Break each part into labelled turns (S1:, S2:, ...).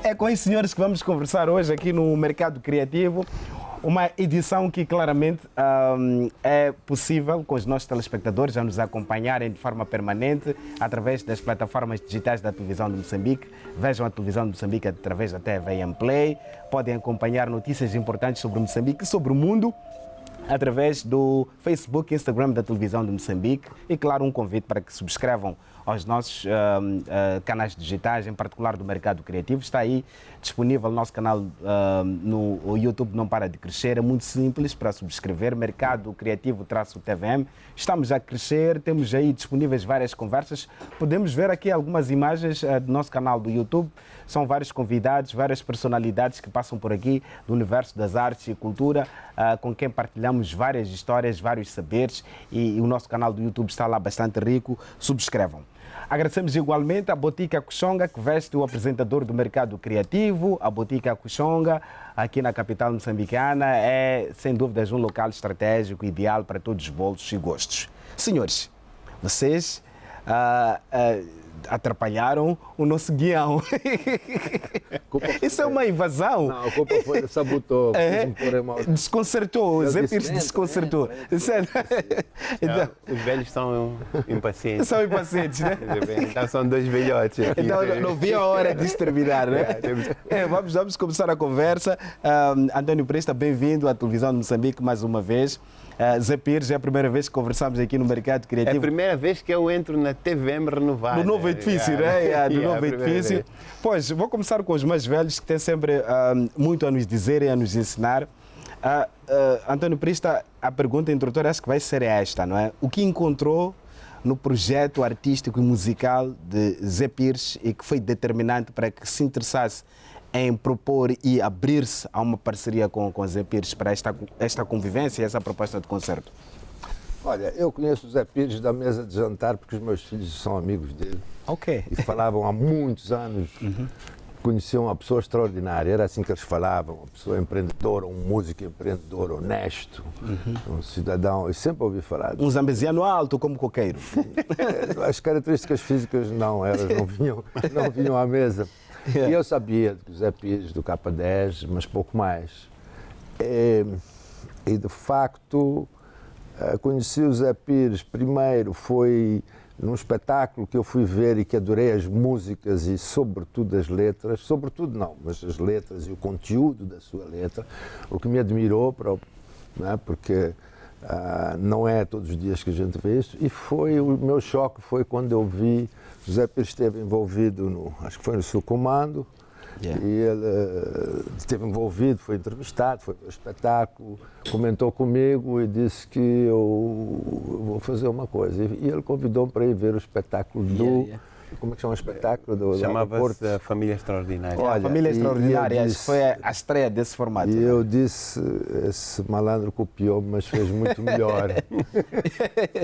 S1: É com os senhores que vamos conversar hoje aqui no Mercado Criativo. Uma edição que claramente é possível com os nossos telespectadores a nos acompanharem de forma permanente através das plataformas digitais da televisão de Moçambique. Vejam a televisão de Moçambique através da TVM Play. Podem acompanhar notícias importantes sobre Moçambique e sobre o mundo através do Facebook e Instagram da televisão de Moçambique. E, claro, um convite para que subscrevam aos nossos canais digitais, em particular do Mercado Criativo. Está aí disponível o nosso canal no YouTube, não para de crescer. É muito simples para subscrever, Mercado Criativo-TVM. Estamos a crescer, temos aí disponíveis várias conversas. Podemos ver aqui algumas imagens do nosso canal do YouTube. São vários convidados, várias personalidades que passam por aqui do universo das artes e cultura, com quem partilhamos várias histórias, vários saberes, e o nosso canal do YouTube está lá bastante rico. Subscrevam. Agradecemos igualmente a Botica Kushonga, que veste o apresentador do Mercado Criativo. A Botica Kushonga, aqui na capital moçambicana, é, sem dúvidas, um local estratégico, ideal para todos os bolsos e gostos. Senhores, vocês atrapalharam o nosso guião. Isso é uma invasão.
S2: Não, a culpa foi do sabotou.
S1: Desconcertou, o Zé Pires desconcertou.
S3: Então, os velhos são impacientes.
S1: São impacientes, né?
S3: Então são dois velhotes aqui.
S1: Então não vi a hora de terminar, né? Vamos começar a conversa. António Presta, bem-vindo à televisão de Moçambique mais uma vez. Zé Pires, é a primeira vez que conversamos aqui no Mercado Criativo.
S3: É a primeira vez que eu entro na TVM renovada.
S1: No novo edifício, né? No novo edifício. Pois, vou começar com os mais velhos, que têm sempre muito a nos dizer e a nos ensinar. António Presta, a pergunta introdutória acho que vai ser esta, não é? O que encontrou no projeto artístico e musical de Zé Pires e que foi determinante para que se interessasse em propor e abrir-se a uma parceria com Zé Pires para esta convivência e essa proposta de concerto?
S2: Olha, eu conheço o Zé Pires da mesa de jantar porque os meus filhos são amigos dele.
S1: Ok.
S2: E falavam há muitos anos, conheciam uma pessoa extraordinária, era assim que eles falavam, uma pessoa empreendedora, um músico empreendedor, honesto, um cidadão, eu sempre ouvi falar.
S1: Um zambeziano alto como coqueiro.
S2: As características físicas não, elas não vinham à mesa. E eu sabia do Zé Pires, do K10, mas pouco mais. E de facto, conheci o Zé Pires primeiro, foi num espetáculo que eu fui ver e que adorei as músicas e sobretudo as letras, sobretudo não, mas as letras e o conteúdo da sua letra, o que me admirou, porque não é todos os dias que a gente vê isso, e o meu choque foi quando eu vi o Zé Pires esteve envolvido, acho que foi no Sul Comando, e ele esteve envolvido, foi entrevistado, foi para o espetáculo, comentou comigo e disse que eu vou fazer uma coisa. E ele convidou-me para ir ver o espetáculo do... Como é que chama o espetáculo?
S3: Chamava-se Família Extraordinária.
S1: Olha, a Família Extraordinária, acho que foi a estreia desse formato.
S2: E eu disse, esse malandro copiou-me, mas fez muito melhor.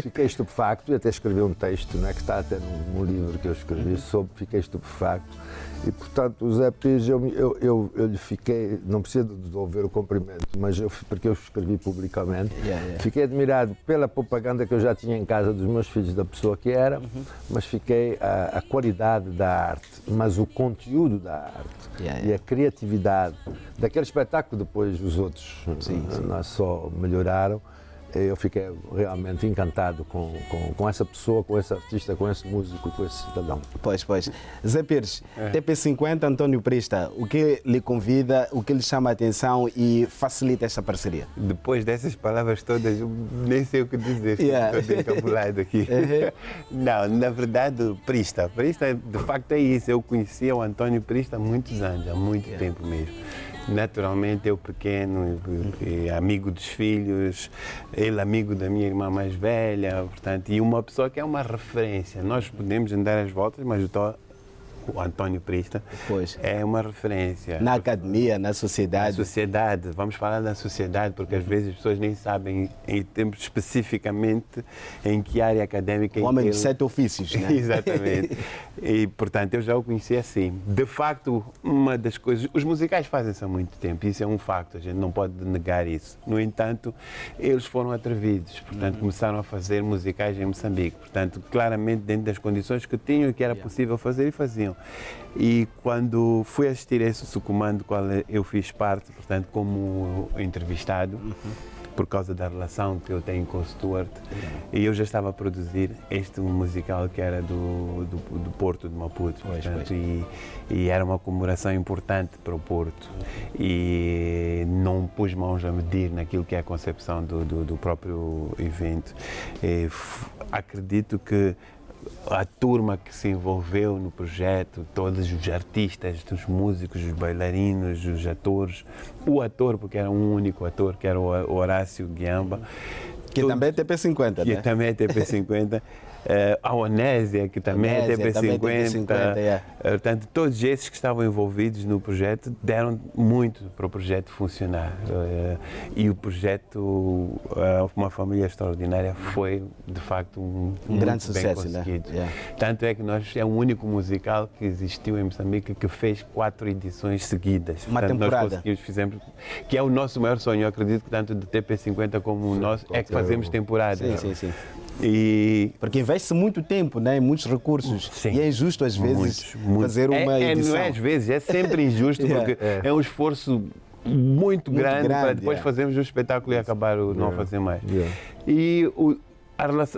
S2: Fiquei estupefacto e até escrevi um texto, que está até num livro que eu escrevi sobre, fiquei estupefacto. E, portanto, o Zé Pires, eu lhe fiquei, não precisa de devolver o cumprimento, mas porque eu escrevi publicamente, fiquei admirado pela propaganda que eu já tinha em casa dos meus filhos, da pessoa que era, mas fiquei a qualidade da arte, mas o conteúdo da arte e a criatividade daquele espetáculo, depois os outros não só melhoraram. Eu fiquei realmente encantado com essa pessoa, com esse artista, com esse músico, com esse cidadão.
S1: Pois. Zé Pires, TP50, António Presta, o que lhe convida, o que lhe chama a atenção e facilita esta parceria?
S3: Depois dessas palavras todas, eu nem sei o que dizer, estou encabulado aqui. Não, na verdade, Presta, de facto é isso. Eu conhecia o António Presta há muitos anos, há muito tempo mesmo. Naturalmente, eu pequeno, amigo dos filhos, ele amigo da minha irmã mais velha, portanto, e uma pessoa que é uma referência. Nós podemos andar às voltas, mas o António Presta é uma referência.
S1: Na academia, na sociedade.
S3: Na sociedade, vamos falar da sociedade, porque às vezes as pessoas nem sabem especificamente em que área académica...
S1: O homem de 7 ofícios, né?
S3: Exatamente. E, portanto, eu já o conheci assim. De facto, uma das coisas... Os musicais fazem-se há muito tempo, isso é um facto, a gente não pode negar isso. No entanto, eles foram atrevidos, portanto, começaram a fazer musicais em Moçambique. Portanto, claramente dentro das condições que tinham e que era possível fazer, e faziam. tinham. E quando fui assistir esse Sucumã, do qual eu fiz parte, portanto, como entrevistado, por causa da relação que eu tenho com o Stuart, e eu já estava a produzir este musical que era do Porto de Maputo, portanto, e era uma comemoração importante para o Porto, e não pus mãos a medir naquilo que é a concepção do próprio evento. Acredito que a turma que se envolveu no projeto, todos os artistas, os músicos, os bailarinos, os atores, o ator, porque era um único ator, que era o Horácio Guiamba.
S1: Que também é TP50, né?
S3: Que também é TP50. A Onésia, que também é TP50. Portanto, todos esses que estavam envolvidos no projeto deram muito para o projeto funcionar. E o projeto, Uma Família Extraordinária, foi, de facto, um
S1: grande sucesso,
S3: né? Tanto é que é o único musical que existiu em Moçambique que fez 4 edições seguidas.
S1: Uma
S3: portanto,
S1: temporada.
S3: Nós fizemos, que é o nosso maior sonho, eu acredito que tanto do TP50 como o nosso, é que fazemos temporadas.
S1: Sim.
S3: Porque
S1: investe-se muito tempo, né? Muitos recursos. E é injusto, às vezes, fazer uma edição.
S3: Não é às vezes, é sempre injusto, porque é um esforço muito grande para depois fazermos o espetáculo e acabar não fazer mais. E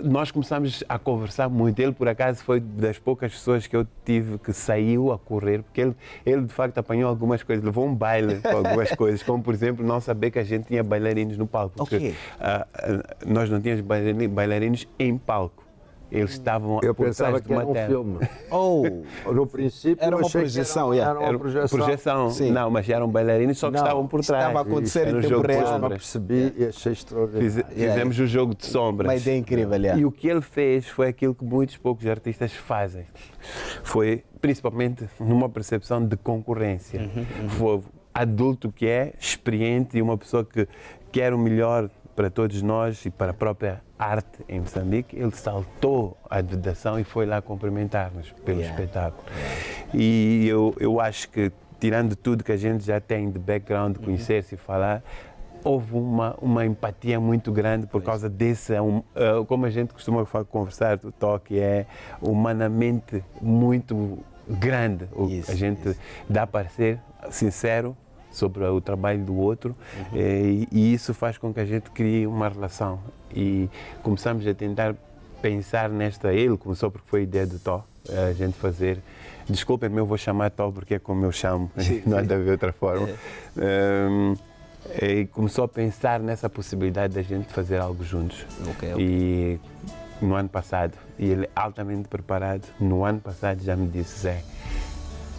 S3: nós começamos a conversar muito. Ele, por acaso, foi das poucas pessoas que eu tive que saiu a correr, porque ele de facto apanhou algumas coisas, levou um baile com algumas coisas, como, por exemplo, não saber que a gente tinha bailarinos no palco. Porque nós não tínhamos bailarinos em palco. Eles estavam
S2: eu
S3: por
S2: pensava
S3: trás de
S2: que
S3: uma
S2: era um filme. No princípio
S1: era uma projeção.
S2: Era uma projeção.
S3: Sim. Não, mas eram bailarinos só que estavam por trás.
S1: Estava a acontecer em
S3: tempo
S1: real.
S2: Eu percebi e achei extraordinário.
S3: Fizemos o jogo de sombras.
S1: Uma ideia incrível,
S3: E o que ele fez foi aquilo que muitos poucos artistas fazem. Foi, principalmente, numa percepção de concorrência. Foi adulto que é, experiente e uma pessoa que quer o melhor para todos nós e para a própria arte em Moçambique. Ele saltou a vedação e foi lá cumprimentar-nos pelo espetáculo. E eu acho que, tirando tudo que a gente já tem de background, de conhecer-se e falar, houve uma empatia muito grande por causa desse, como a gente costuma conversar, o toque é humanamente muito grande. A gente dá para ser sincero sobre o trabalho do outro, e isso faz com que a gente crie uma relação. E começamos a tentar pensar nesta. Ele começou porque foi a ideia do Tó, a gente fazer. Desculpem-me, eu vou chamar Tó porque é como eu chamo, não há de haver outra forma. E começou a pensar nessa possibilidade de a gente fazer algo juntos. E no ano passado, e ele altamente preparado, no ano passado já me disse: Zé,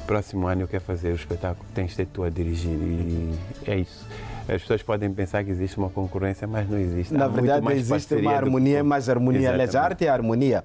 S3: próximo ano eu quero fazer o espetáculo, tens de ser tu a dirigir, e é isso. As pessoas podem pensar que existe uma concorrência, mas não existe.
S1: Na verdade, existe uma harmonia, mais harmonia. Aliás, a arte é a harmonia.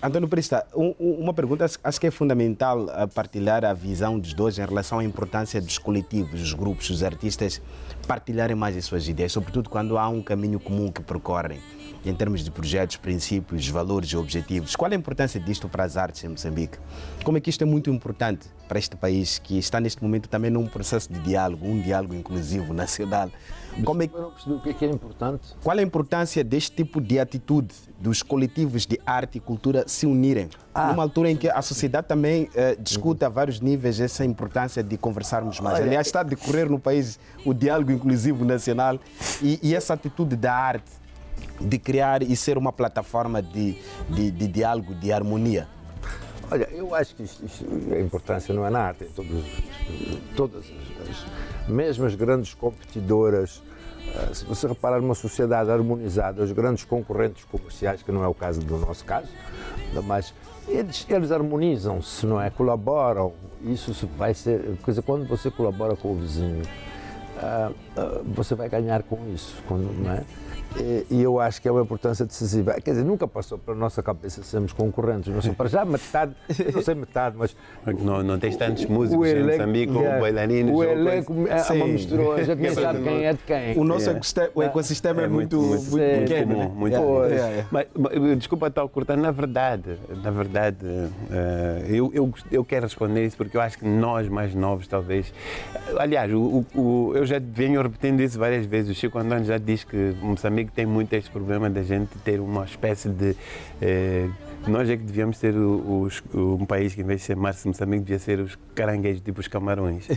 S1: António Prista, uma pergunta, acho que é fundamental partilhar a visão dos dois em relação à importância dos coletivos, dos grupos, dos artistas partilharem mais as suas ideias, sobretudo quando há um caminho comum que percorrem, em termos de projetos, princípios, valores e objetivos. Qual é a importância disto para as artes em Moçambique? Como é que isto é muito importante para este país, que está neste momento também num processo de diálogo, um diálogo inclusivo, nacional? Como é que...
S2: Eu não percebi o que é importante.
S1: Qual é a importância deste tipo de atitude dos coletivos de arte e cultura se unirem? Numa altura em que a sociedade também discute a vários níveis essa importância de conversarmos mais. Aliás, está a decorrer no país o diálogo inclusivo nacional e essa atitude da arte de criar e ser uma plataforma de diálogo, de harmonia.
S2: Olha, eu acho que a importância não é na arte, todas mesmo as grandes competidoras, se você reparar numa sociedade harmonizada, os grandes concorrentes comerciais, que não é o caso do nosso caso, mas eles harmonizam-se, não é? Colaboram, isso vai ser, coisa, quando você colabora com o vizinho, você vai ganhar com isso, não é? E eu acho que é uma importância decisiva. Quer dizer, nunca passou pela nossa cabeça sermos concorrentes. Não sei, para já metade, não sei metade, mas...
S3: Não tens tantos músicos em Moçambique ou bailarinos.
S2: O elenco é uma mistura, a gente nem sabe quem é de quem.
S1: O nosso ecossistema é muito pequeno.
S3: Muito mas, desculpa estar cortando, na verdade, eu quero responder isso porque eu acho que nós mais novos, talvez... Aliás, eu já venho repetindo isso várias vezes. O Chico António já diz que Moçambique tem muito este problema da gente ter uma espécie de Nós é que devíamos ser um país que, em vez de chamar-se Moçambique, devia ser os caranguejos, tipo os camarões.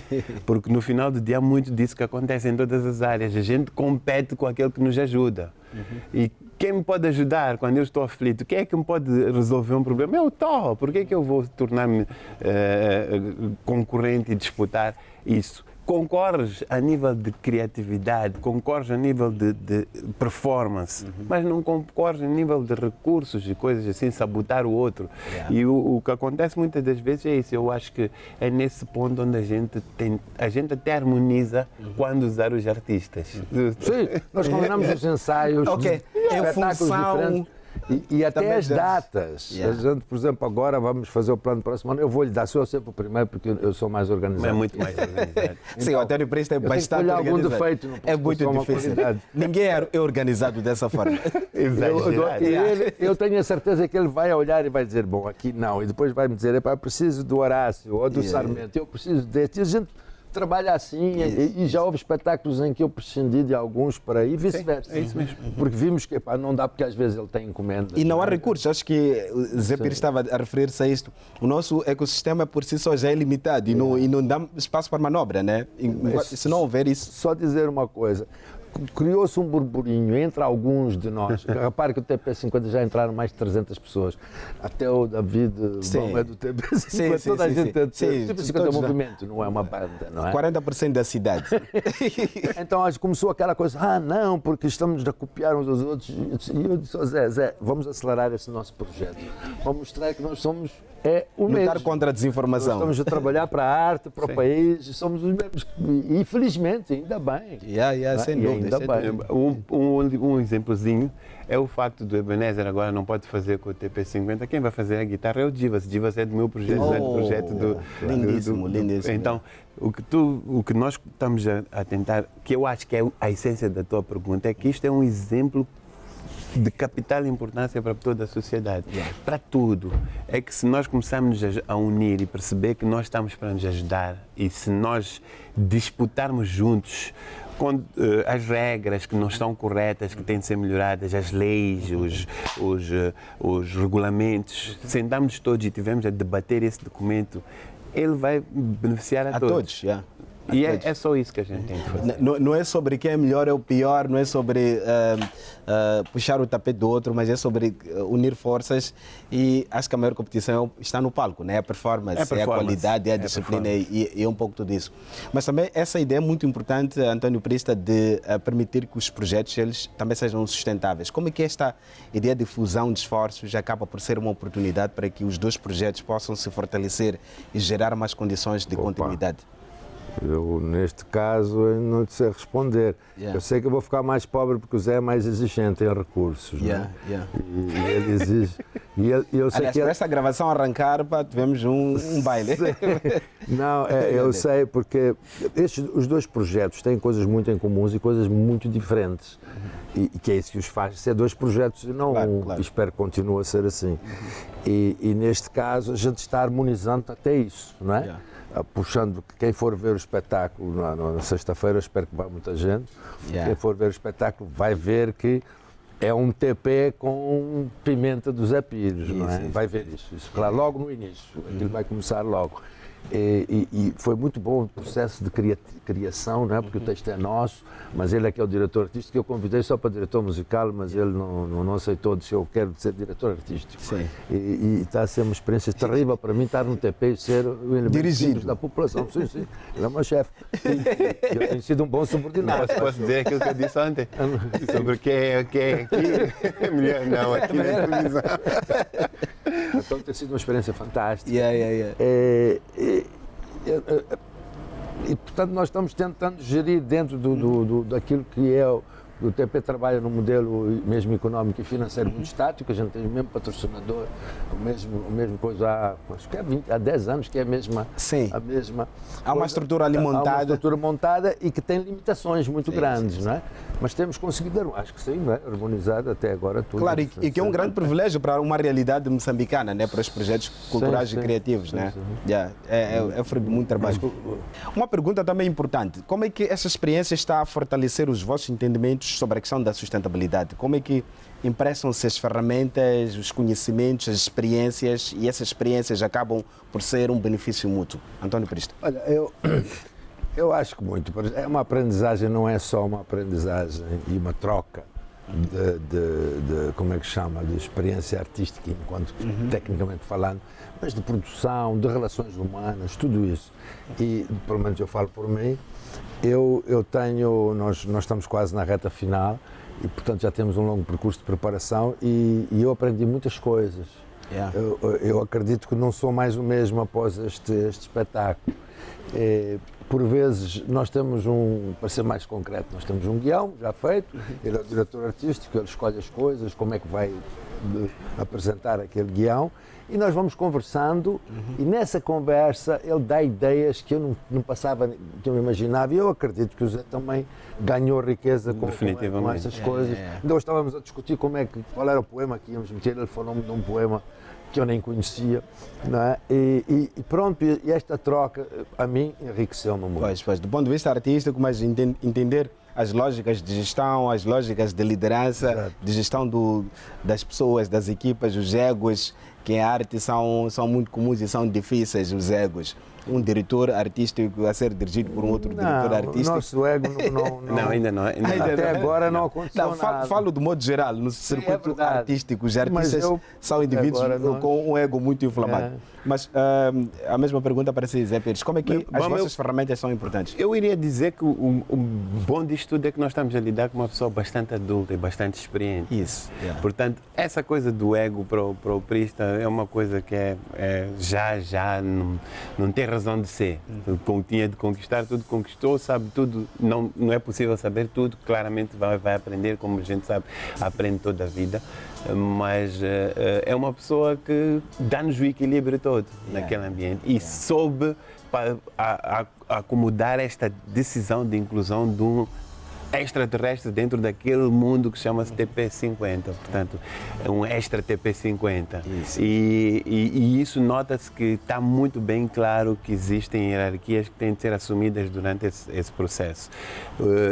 S3: Porque no final do dia há muito disso que acontece em todas as áreas. A gente compete com aquele que nos ajuda. E quem me pode ajudar quando eu estou aflito? Quem é que me pode resolver um problema? Eu estou. Por que eu vou tornar-me concorrente e disputar isso? Concorres a nível de criatividade, concorres a nível de performance, mas não concorres a nível de recursos e coisas assim, sabotar o outro. E o que acontece muitas das vezes é isso. Eu acho que é nesse ponto onde a gente até harmoniza quando usar os artistas.
S2: Sim, nós combinamos os ensaios, espetáculos diferentes. E até as datas. A gente, por exemplo, agora vamos fazer o plano do próximo ano. Eu vou lhe dar, sou eu sempre o primeiro, porque eu sou mais organizado.
S3: É muito mais organizado.
S1: Sim, o António Presta é bastante
S2: organizado. Algum defeito,
S1: é muito difícil. Ninguém é organizado dessa forma.
S2: Eu tenho a certeza que ele vai olhar e vai dizer, bom, aqui não. E depois vai me dizer, eu preciso do Horácio ou do Sarmento, eu preciso deste. E a gente trabalha assim e já houve espetáculos em que eu prescindi de alguns para aí e vice-versa.
S3: É isso mesmo.
S2: Porque vimos que não dá, porque às vezes ele tem encomendas.
S1: E não há recursos. Acho que o Zé Pires estava a referir-se a isto. O nosso ecossistema por si só já é limitado e não dá espaço para manobra, né? Se não houver isso.
S2: Só dizer uma coisa. Criou-se um burburinho entre alguns de nós. Repare que o TP50 já entraram mais de 300 pessoas. Até o David Bom é do TP50. Toda a gente é do TP50 é um movimento, não é uma banda, não é?
S1: 40% da cidade.
S2: Então começou aquela coisa, não, porque estamos a copiar uns aos outros. E eu disse, Zé, vamos acelerar esse nosso projeto. Vamos mostrar que nós somos o mesmo.
S1: Lutar contra a desinformação.
S2: Nós estamos a trabalhar para a arte, para o país, somos os mesmos. E felizmente, ainda bem.
S1: Sem dúvida.
S3: Um exemplozinho é o facto do Ebenezer agora não pode fazer com o TP50. Quem vai fazer a guitarra é o Divas. Divas é do meu projeto, é do projeto do...
S1: Lindíssimo.
S3: Então, o que nós estamos a tentar, que eu acho que é a essência da tua pergunta, é que isto é um exemplo de capital importância para toda a sociedade, para tudo. É que se nós começarmos a unir e perceber que nós estamos para nos ajudar e se nós disputarmos juntos com as regras que não estão corretas, que têm de ser melhoradas, as leis, os regulamentos, sentarmos todos e tivemos a debater esse documento, ele vai beneficiar a todos. E é só isso que a gente tem que fazer.
S1: Não é sobre quem é melhor ou pior, não é sobre puxar o tapete do outro, mas é sobre unir forças, e acho que a maior competição está no palco, né? A performance, a qualidade, a disciplina e um pouco tudo isso. Mas também essa ideia é muito importante, António Presta, de permitir que os projetos eles também sejam sustentáveis. Como é que esta ideia de fusão de esforços acaba por ser uma oportunidade para que os dois projetos possam se fortalecer e gerar mais condições de continuidade?
S2: Eu, neste caso, não sei responder. Eu sei que eu vou ficar mais pobre porque o Zé é mais exigente em recursos. E ele exige.
S1: Aliás, para esta gravação arrancar, tivemos um baile.
S2: Não, eu sei, porque os dois projetos têm coisas muito em comuns e coisas muito diferentes. E que é isso que os faz ser dois projetos, não claro. Espero que continue a ser assim. E neste caso, a gente está harmonizando até isso, não é? Puxando, quem for ver o espetáculo na sexta-feira, espero que vá muita gente, quem for ver o espetáculo vai ver que é um TP com pimenta do Zé Pires, não é? Vai ver isso, claro, logo no início, aquilo vai começar logo. E foi muito bom o processo de criação, não é? Porque o texto é nosso, mas ele é que é o diretor artístico. Eu convidei só para diretor musical, mas ele não aceitou, disse eu quero ser diretor artístico.
S1: Sim.
S2: E está a ser uma experiência terrível para mim estar no TP e ser o elemento da população. Sim, ele é o meu chefe. Eu tenho sido um bom subordinado.
S3: Posso dizer aquilo que eu disse ontem? Sobre quem é aqui? É melhor não, aqui na televisão.
S2: Então tem sido uma experiência fantástica. E, portanto, nós estamos tentando gerir dentro daquilo que é o TP trabalha no modelo mesmo económico e financeiro muito estático, a gente tem o mesmo patrocinador, o mesmo coisa acho que há 10 anos que é a mesma.
S1: Há uma estrutura ali montada.
S2: Há uma estrutura montada e que tem limitações muito grandes, não é? Mas temos conseguido, acho que sim, não é? Harmonizar até agora tudo.
S1: Claro, e que é um grande privilégio para uma realidade moçambicana, né? Para os projetos culturais e criativos, né? É fruto de muito trabalho. Uma pergunta também importante, como é que essa experiência está a fortalecer os vossos entendimentos sobre a questão da sustentabilidade. Como é que impressam-se as ferramentas, os conhecimentos, as experiências, e essas experiências acabam por ser um benefício mútuo? António Prista.
S2: Olha, eu acho que muito. É uma aprendizagem, não é só uma aprendizagem e uma troca de como é que chama, de experiência artística, enquanto tecnicamente falando, mas de produção, de relações humanas, tudo isso. E, pelo menos eu falo por mim, nós estamos quase na reta final e, portanto, já temos um longo percurso de preparação e eu aprendi muitas coisas.
S1: Yeah.
S2: Eu acredito que não sou mais o mesmo após este espetáculo. Por vezes nós temos para ser mais concreto, nós temos um guião já feito, ele é o diretor artístico, ele escolhe as coisas, como é que vai apresentar aquele guião, e nós vamos conversando, e nessa conversa ele dá ideias que eu não passava, que eu imaginava, e eu acredito que o Zé também ganhou riqueza com essas coisas. Então estávamos a discutir qual era o poema que íamos meter, ele falou-me de um poema que eu nem conhecia, não é? E pronto, e esta troca a mim enriqueceu-me muito.
S1: Pois, do ponto de vista artístico, mas entender as lógicas de gestão, as lógicas de liderança, exato, de gestão das pessoas, das equipas, os egos, que em arte são muito comuns e são difíceis, os egos. Um diretor artístico a ser dirigido por um outro diretor artístico.
S2: O nosso ego não
S3: ainda não.
S2: Até agora não aconteceu nada.
S1: Falo do modo geral, no circuito artístico. Os artistas são indivíduos com um ego muito inflamado. Mas a mesma pergunta para si, Zé Pires. Como é que as vossas ferramentas são importantes?
S3: Eu iria dizer que o bom disto tudo é que nós estamos a lidar com uma pessoa bastante adulta e bastante experiente.
S1: Isso. Yeah.
S3: Portanto, essa coisa do ego para o Prista é uma coisa que já não tem razão de ser. Tinha de conquistar tudo, conquistou, sabe tudo. Não é possível saber tudo, claramente vai aprender, como a gente sabe, aprende toda a vida. Mas é uma pessoa que dá-nos o equilíbrio todo naquele ambiente e soube acomodar esta decisão de inclusão de um extraterrestre dentro daquele mundo que chama-se TP50, portanto, é um extra TP50. E isso nota-se que está muito bem claro que existem hierarquias que têm de ser assumidas durante esse processo.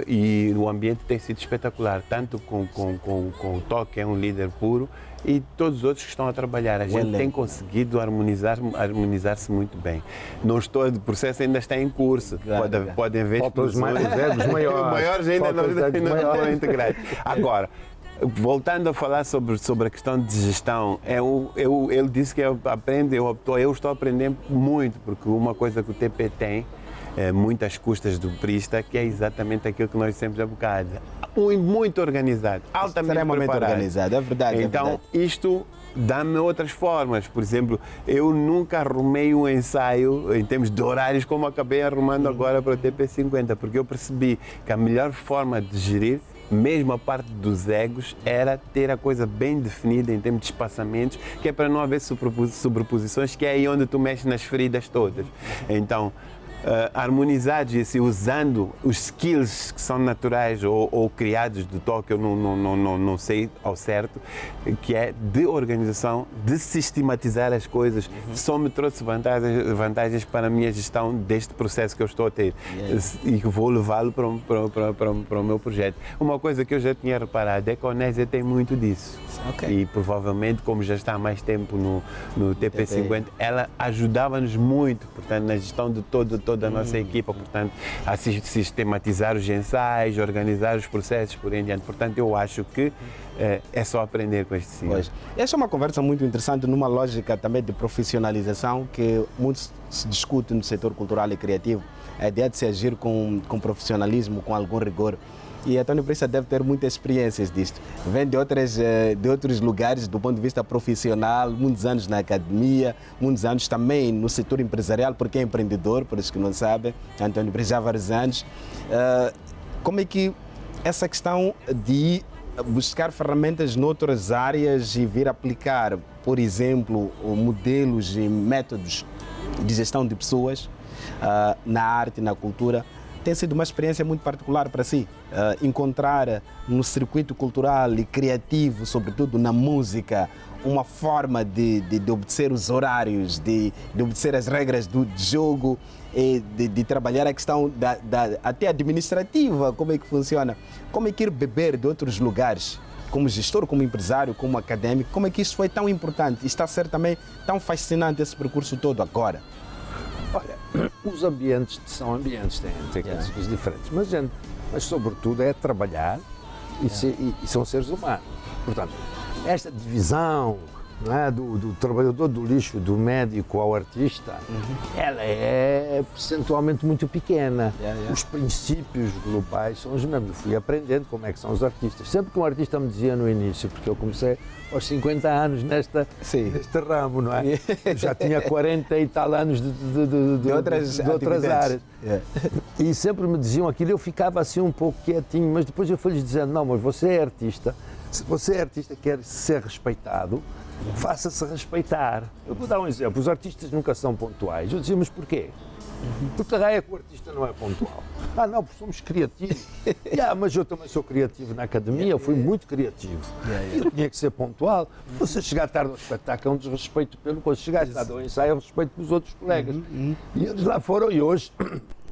S3: E o ambiente tem sido espetacular, tanto com o Toque, que é um líder puro, e todos os outros que estão a trabalhar. A gente tem conseguido harmonizar-se muito bem. O processo ainda está em curso. Podem ver
S2: os maiores
S3: ainda não foram integrados. Agora, voltando a falar sobre a questão de gestão, ele disse que eu estou aprendendo muito, porque uma coisa que o TP tem, muitas custas do Prista, que é exatamente aquilo que nós dissemos há bocado. Muito organizado, altamente preparado.
S1: Organizado, é verdade.
S3: Então, isto dá-me outras formas. Por exemplo, eu nunca arrumei um ensaio em termos de horários como acabei arrumando agora para o TP50, porque eu percebi que a melhor forma de gerir, mesmo a parte dos egos, era ter a coisa bem definida em termos de espaçamentos, que é para não haver sobreposições, que é aí onde tu mexes nas feridas todas. Então, harmonizados e assim, usando os skills que são naturais ou criados do Toque, eu não sei ao certo, que é de organização, de sistematizar as coisas, só me trouxe vantagens para a minha gestão deste processo que eu estou a ter e que vou levá-lo para o meu projeto. Uma coisa que eu já tinha reparado é que a Onésia tem muito disso. E provavelmente, como já está há mais tempo no TP50, ela ajudava-nos muito, portanto, na gestão de toda a nossa equipa, portanto, a sistematizar os ensaios, organizar os processos, por aí adiante. Portanto, eu acho que é só aprender com este senhor.
S1: Esta é uma conversa muito interessante numa lógica também de profissionalização que muito se discute no setor cultural e criativo, a ideia de se agir com profissionalismo, com algum rigor. E António Prista deve ter muitas experiências disto. Vem de outros lugares do ponto de vista profissional, muitos anos na academia, muitos anos também no setor empresarial, porque é empreendedor, por isso que não sabem, António Prista já há vários anos. Como é que essa questão de buscar ferramentas noutras áreas e vir aplicar, por exemplo, modelos e métodos de gestão de pessoas na arte, na cultura, tem sido uma experiência muito particular para si, encontrar no circuito cultural e criativo, sobretudo na música, uma forma de obedecer os horários, de obedecer as regras do jogo, e de trabalhar a questão até administrativa, como é que funciona, como é que ir beber de outros lugares, como gestor, como empresário, como académico, como é que isso foi tão importante e está a ser também tão fascinante esse percurso todo agora?
S2: Olha, os ambientes são ambientes, têm coisas diferentes, mas sobretudo é trabalhar e são seres humanos. Portanto, esta divisão, não é, do trabalhador do lixo, do médico ao artista, ela é percentualmente muito pequena. Os princípios globais são os mesmos. Eu fui aprendendo como é que são os artistas. Sempre que um artista me dizia no início, porque eu comecei aos 50 anos neste ramo, não é? Eu já tinha 40 e tal anos de outras áreas. E sempre me diziam aquilo, eu ficava assim um pouco quietinho, mas depois eu fui-lhes dizendo, não, mas você é artista, se você é artista e quer ser respeitado, faça-se respeitar. Eu vou dar um exemplo, os artistas nunca são pontuais. Eu dizia, mas porquê? Porque a raia é que o artista não é pontual. Não, porque somos criativos. Mas eu também sou criativo na academia, eu fui muito criativo. Eu tinha que ser pontual. Você chegar tarde ao espetáculo é um desrespeito pelo coisa. Chegar tarde ao ensaio é um respeito pelos outros colegas. E eles lá foram, e hoje,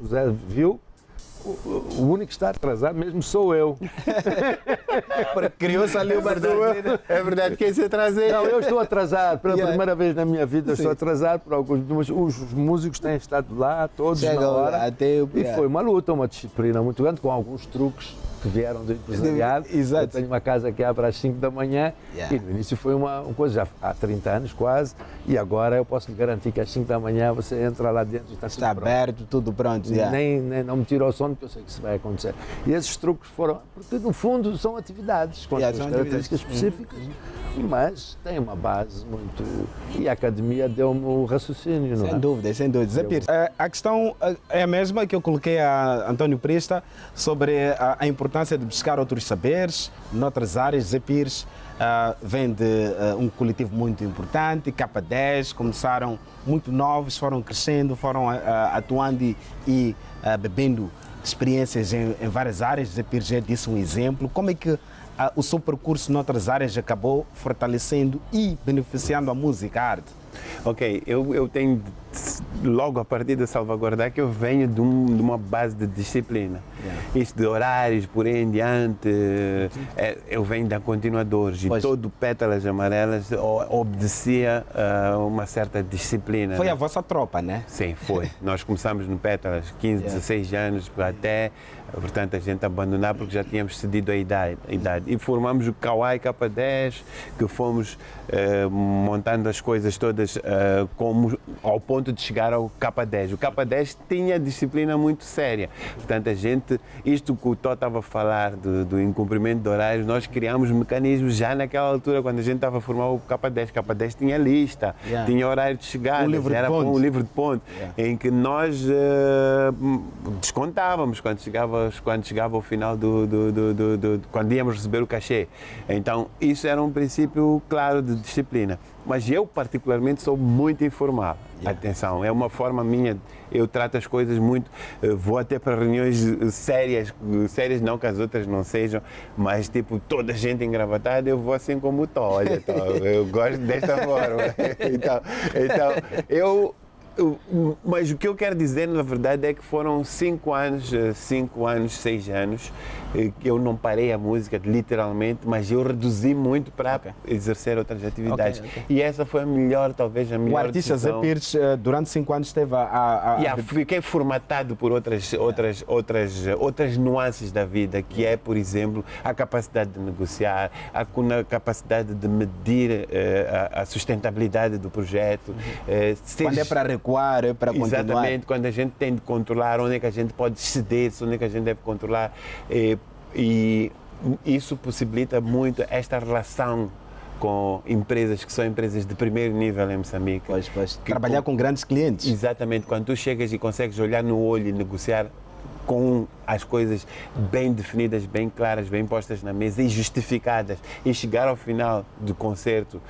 S2: o Zé viu, o único que está atrasado mesmo sou eu.
S1: Criou-se ali uma verdade.
S3: É verdade, quem se atrasa é...
S2: Não, eu estou atrasado. Pela primeira vez na minha vida, eu estou atrasado por alguns. Os músicos têm estado lá, todos na hora. E foi uma luta, uma disciplina muito grande, com alguns truques que vieram do empresariado.
S1: Exato.
S2: Eu tenho uma casa que abre às 5 da manhã e no início foi uma coisa, já há 30 anos quase, e agora eu posso lhe garantir que às 5 da manhã você entra lá dentro e está
S1: aberto, tudo pronto.
S2: Nem não me tira o sono, porque eu sei que isso vai acontecer. E esses truques foram, porque no fundo são atividades com as suas características específicas, mas tem uma base muito... E a academia deu-me o raciocínio, não é?
S1: Sem dúvida, sem dúvida. Zé Pires, a questão é a mesma que eu coloquei a António Prista sobre a importância de buscar outros saberes noutras áreas. Zé Pires vem de um coletivo muito importante, K10, começaram muito novos, foram crescendo, foram atuando e bebendo experiências em várias áreas. Zé Pires já disse um exemplo. Como é que o seu percurso noutras áreas acabou fortalecendo e beneficiando a música, a arte?
S3: Ok, eu tenho logo a partir de salvaguardar que eu venho de uma base de disciplina. Isto de horários, por aí em diante, eu venho da Continuadores e todo Pétalas Amarelas obedecia a uma certa disciplina.
S1: Foi a vossa tropa, né?
S3: Sim, foi. Nós começamos no Pétalas, 15, 16 anos, até, portanto, a gente abandonar porque já tínhamos cedido a idade. E formamos o Kawai K10, que fomos montando as coisas todas ao ponto de chegar ao K10. O K10 tinha disciplina muito séria. Portanto, isto que o Tó estava a falar do incumprimento de horários, nós criámos mecanismos já naquela altura, quando a gente estava a formar o K10. O K10 tinha lista, tinha horário de chegada, era um livro de ponto, em que nós descontávamos quando chegava ao final quando íamos receber o cachê. Então, isso era um princípio claro de disciplina. Mas eu, particularmente, sou muito informal. Atenção, é uma forma minha, eu trato as coisas muito, vou até para reuniões sérias não que as outras não sejam, mas tipo, toda a gente engravatada, eu vou assim como o Tó, olha, Tó, eu gosto desta forma. Então, mas o que eu quero dizer, na verdade, é que foram 5 anos, 6 anos, que eu não parei a música, literalmente, mas eu reduzi muito para exercer outras atividades. E essa foi talvez a melhor
S1: O artista
S3: decisão.
S1: Zé Pires, durante 5 anos, teve
S3: Fiquei formatado por outras nuances da vida, que é, por exemplo, a capacidade de negociar, a capacidade de medir a sustentabilidade do projeto.
S1: Quando é para recuar, é para continuar.
S3: Exatamente, quando a gente tem de controlar, onde é que a gente pode ceder, onde é que a gente deve controlar. E isso possibilita muito esta relação com empresas que são empresas de primeiro nível em Moçambique.
S1: Trabalhar com grandes clientes.
S3: Exatamente, quando tu chegas e consegues olhar no olho e negociar com as coisas bem definidas, bem claras, bem postas na mesa e justificadas. E chegar ao final do concerto,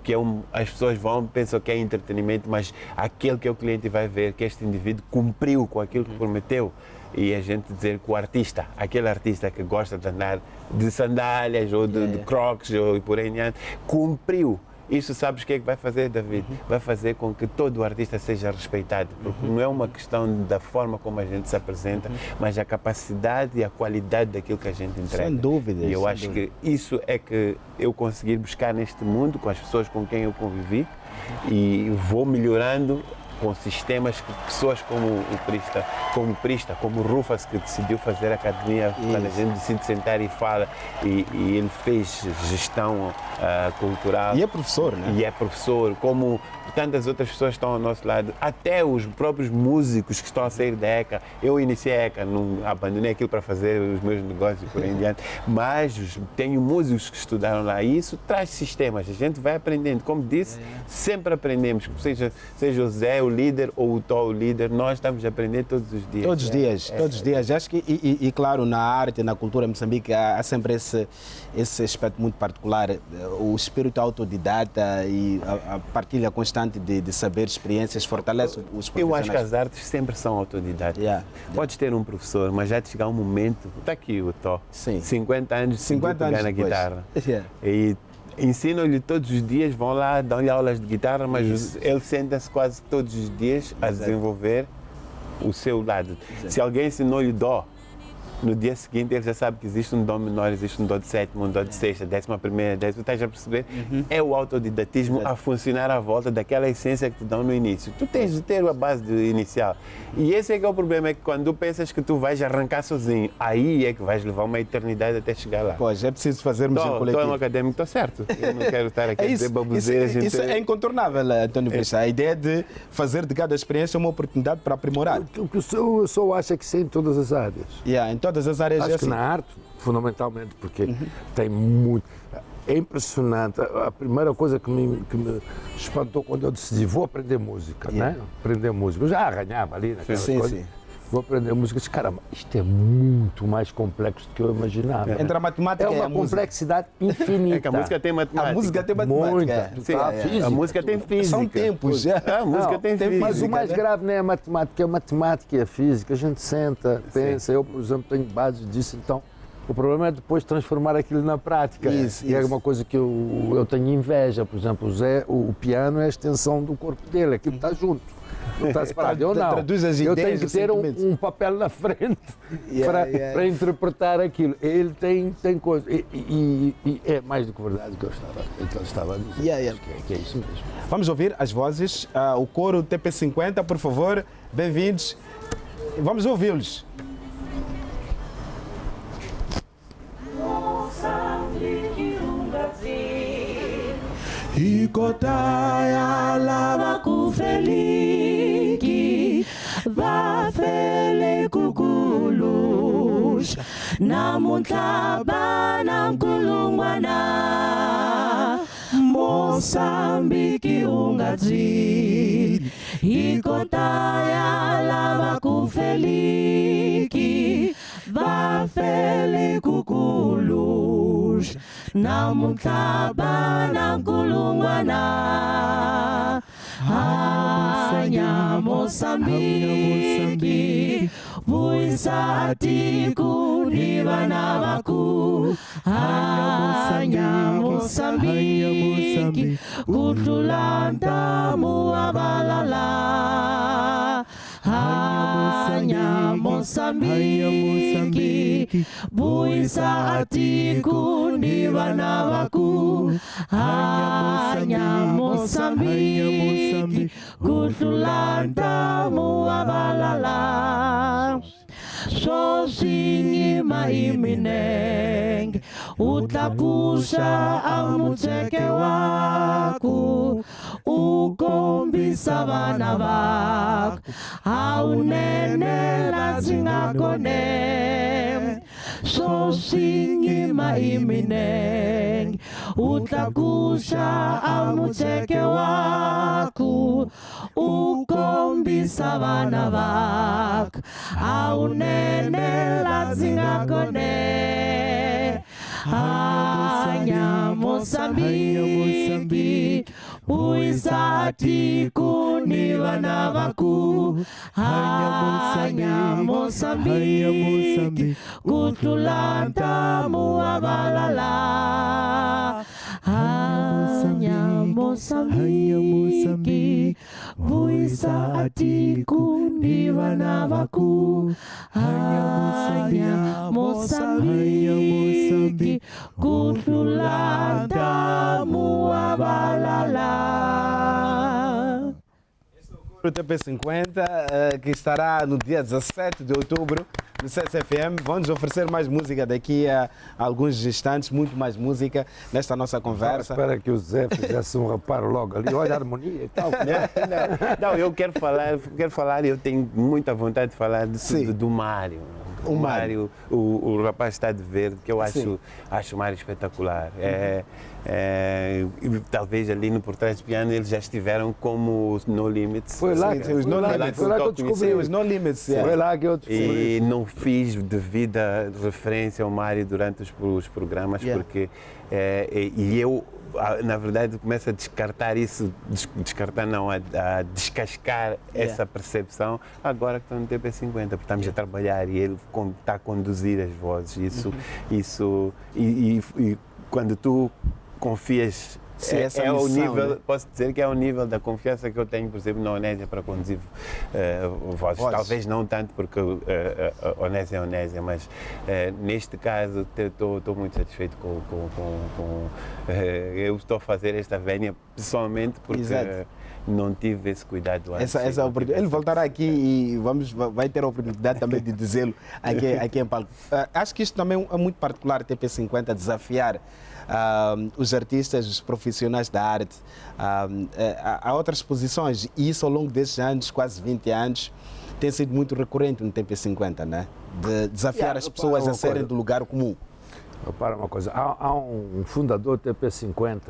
S3: que as pessoas pensam que é entretenimento, mas aquele que o cliente vai ver, que este indivíduo cumpriu com aquilo que prometeu. E a gente dizer que o artista, aquele artista que gosta de andar de sandálias ou de crocs ou por aí adiante, cumpriu. Isso sabes o que é que vai fazer, David? Vai fazer com que todo o artista seja respeitado, porque não é uma questão da forma como a gente se apresenta, mas a capacidade e a qualidade daquilo que a gente entrega.
S1: Sem dúvida.
S3: E eu acho que isso é que eu consegui buscar neste mundo, com as pessoas com quem eu convivi, e vou melhorando com sistemas que pessoas como o Prista, como o Rufus, que decidiu fazer academia, quando a gente decide sentar e fala, e ele fez gestão cultural.
S1: E é professor, né?
S3: E é professor, como tantas outras pessoas estão ao nosso lado, até os próprios músicos que estão a sair da ECA. Eu iniciei a ECA, não abandonei aquilo para fazer os meus negócios por aí em diante, mas tenho músicos que estudaram lá e isso traz sistemas, a gente vai aprendendo. Como disse, sempre aprendemos, seja o Zé o líder ou o Tó o líder, nós estamos a aprender todos os dias.
S1: Todos os dias. Acho que, e claro, na arte, na cultura em Moçambique, há sempre esse aspecto muito particular, o espírito autodidata e a partilha constante de saber, experiências, fortalece os profissionais.
S3: Eu acho que as artes sempre são autodidatas. Podes ter um professor, mas já te chegar um momento, está aqui o Tó, 50 anos de pegar na guitarra. E ensinam-lhe todos os dias, vão lá, dão-lhe aulas de guitarra, mas ele senta-se quase todos os dias a desenvolver o seu lado. Se alguém ensinou-lhe Dó, no dia seguinte ele já sabe que existe um Dó menor, existe um Dó de sétima, um Dó de sexta, 11ª, 10ª, estás a perceber? É o autodidatismo a funcionar à volta daquela essência que te dão no início. Tu tens de ter a base inicial. E esse é que é o problema, é que quando tu pensas que tu vais arrancar sozinho, aí é que vais levar uma eternidade até chegar lá.
S1: Pois, é preciso fazermos em coletivo.
S3: Estou um académico, estou certo. Eu não quero estar aqui a dizer baboseiras.
S1: Isso é incontornável, António Prista. A ideia de fazer de cada experiência uma oportunidade para aprimorar.
S2: O que eu só acho é que sim, em todas as áreas.
S1: Em todas as áreas.
S2: Acho que na arte, fundamentalmente, porque tem muito... É impressionante. A primeira coisa que me espantou quando eu decidi, vou aprender música, né? Aprender música. Eu já arranhava ali naquela coisa. Vou aprender música. Disse, caramba, isto é muito mais complexo do que eu imaginava.
S1: Entre a matemática
S2: e a complexidade infinita.
S3: É que a música tem matemática.
S1: A música tem matemática.
S3: A música tem física.
S1: São tempos.
S3: A música tem física.
S2: Mas o mais grave não é a matemática e a física. A gente senta, pensa. Eu, por exemplo, tenho bases disso, então... O problema é depois transformar aquilo na prática. E é uma coisa que eu tenho inveja. Por exemplo, o piano é a extensão do corpo dele, aquilo está junto. Não está separado. Eu não. Eu tenho que ter um papel na frente para interpretar aquilo. Ele tem coisa. E é mais do que verdade o que eu estava a dizer. Que é isso mesmo.
S1: Vamos ouvir as vozes. O coro TP50, por favor. Bem-vindos. Vamos ouvi-los.
S4: Ikotaya lava kufeliki vafele kukulush namuntlaba nankulungwana Mosambiki ungazili Ikotaya lava kufeliki vafele kukulush namuntlaba nankulungwana hanya Mosambiki vuisa atiku ni vana vaku hanya Mosambiki kutulanta muavalala hanya Mosambiki vuisa atiku ni vana vaku hanya Mosambiki kutulanta muavalala Sosinima imineng utlakusha amutseke waku ukombisa vana vaku aunenela zingakone Sosinima imineng utlakusha amutseke waku o combi sabana vak, au nene la zinga kone. Hanya Moçambique, uisati kuniva na vaku. Hanya Moçambique, kutulanta muavalala. Hanya Moçambique, uisati kuniva na vaku. Hanya Moçambique, kutulanta muavalala.
S1: O TP50, que estará no dia 17 de outubro no CSFM. Vamos oferecer mais música daqui a alguns instantes, muito mais música nesta nossa conversa.
S2: Espera que o Zé fizesse um reparo logo ali, olha a harmonia e tal.
S3: Não, eu quero falar, eu tenho muita vontade de falar do Mário. O Mário, o rapaz está de verde, que eu acho o Mário espetacular. Talvez ali no Por Trás do Piano eles já estiveram como os No Limits.
S2: Foi lá que eu descobri os No Limits. Foi lá que eu descobri.
S3: E não fiz devida referência ao Mário durante os programas, porque eu, na verdade, começo a descartar isso, a descascar essa percepção agora que estou no TP50, porque estamos a trabalhar e ele está a conduzir as vozes. E quando tu confias, é o nível, né? Posso dizer que é o nível da confiança que eu tenho, por exemplo, na Onésia para conduzir vozes. Talvez não tanto porque Onésia é Onésia, mas neste caso estou muito satisfeito com eu estou a fazer esta vénia pessoalmente porque não tive esse cuidado antes.
S1: Ele voltará aqui e vai ter a oportunidade também de dizê-lo aqui em palco. Acho que isto também é muito particular, TP50, desafiar os artistas, os profissionais da arte a outras posições, e isso ao longo destes anos, quase 20 anos, tem sido muito recorrente no TP50, né? De desafiar as pessoas a serem do lugar comum.
S2: Repara uma coisa, há um fundador do TP50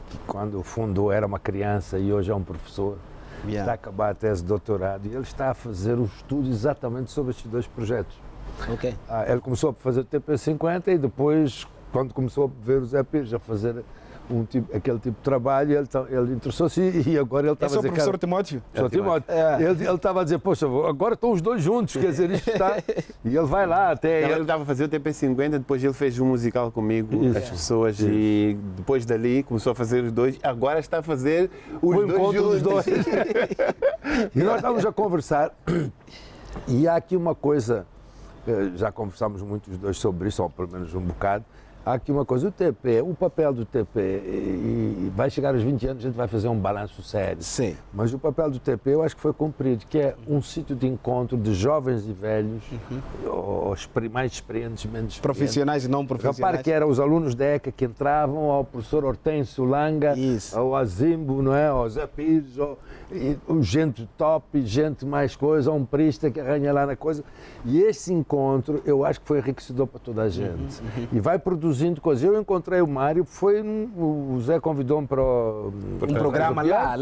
S2: que quando fundou era uma criança e hoje é um professor, está a acabar a tese de doutorado e ele está a fazer um estudo exatamente sobre estes dois projetos. Ele começou a fazer o TP50 e depois, quando começou a ver o Zé Pires a fazer aquele tipo de trabalho, ele interessou-se e agora ele estava a dizer...
S1: É o professor Timóteo?
S2: Ele estava a dizer, poxa, agora estão os dois juntos, quer dizer, isto está... E ele vai lá até...
S3: Ele estava a fazer o TP50, depois ele fez um musical comigo, as pessoas, e depois dali começou a fazer os dois, agora está a fazer os dois juntos.
S2: E nós estávamos a conversar e há aqui uma coisa, já conversámos muito os dois sobre isso, ou pelo menos um bocado. Há aqui uma coisa, o papel do TP, e vai chegar aos 20 anos, a gente vai fazer um balanço sério.
S1: Sim.
S2: Mas o papel do TP eu acho que foi cumprido, que é um sítio de encontro de jovens e velhos, mais experientes, menos
S1: profissionais e não profissionais.
S2: Repare que eram os alunos da ECA que entravam, ao professor Hortêncio Langa, ao Azimbo, não é? Ao Zé Pires, gente top, gente mais coisa, um prista que arranha lá na coisa. E esse encontro eu acho que foi enriquecedor para toda a gente. E vai produzindo coisas. Eu encontrei o Mário, o Zé convidou-me para um
S1: programa lá.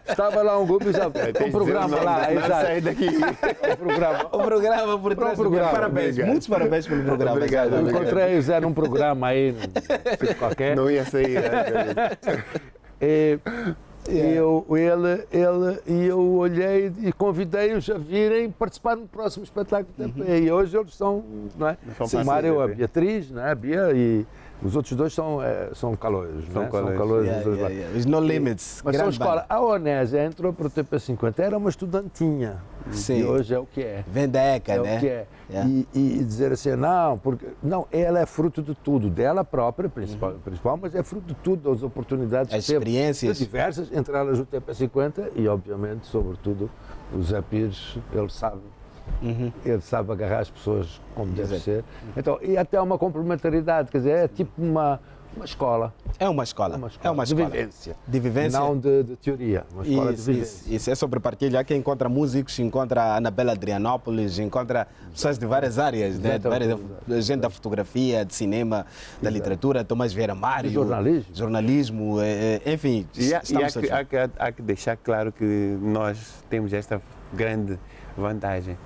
S2: Estava lá um grupo, um programa lá, exato.
S3: Sair daqui.
S2: O programa
S1: por trás do programa. Parabéns, muitos parabéns pelo programa.
S2: Obrigado. Eu encontrei o Zé num programa aí, qualquer.
S3: Não ia sair.
S2: Eu olhei e convidei-os a virem participar no próximo espetáculo do TP. E hoje eles são, não é? O Mário, a Beatriz, não é? A Bia, e os outros dois são caloiros, não é? São caloiros.
S1: Os No Limits.
S2: Mas são escola. A Onésia entrou para o TP50, era uma estudantinha.
S1: Sim.
S2: E hoje é o que é.
S1: Vem da ECA, né?
S2: É o que é. E dizer assim, não, ela é fruto de tudo, dela própria, principal, mas é fruto de tudo, das oportunidades
S1: as experiências
S2: diversas, entre elas o TP50 e, obviamente, sobretudo, o Zé Pires, ele sabe agarrar as pessoas como deve ser. Então, e até uma complementaridade, quer dizer, é tipo uma escola.
S1: É uma escola. É uma
S2: de
S1: escola.
S2: vivência.
S1: De vivência.
S2: Não de teoria. Uma escola de vivência.
S1: Isso é sobre partilha. Aqui encontra músicos, encontra a Anabela Adrianópolis, encontra pessoas de várias áreas, né? De várias, gente da fotografia, de cinema, da literatura, Tomás Vieira Mário. Jornalismo, enfim.
S3: Há que deixar claro que nós temos esta grande vantagem.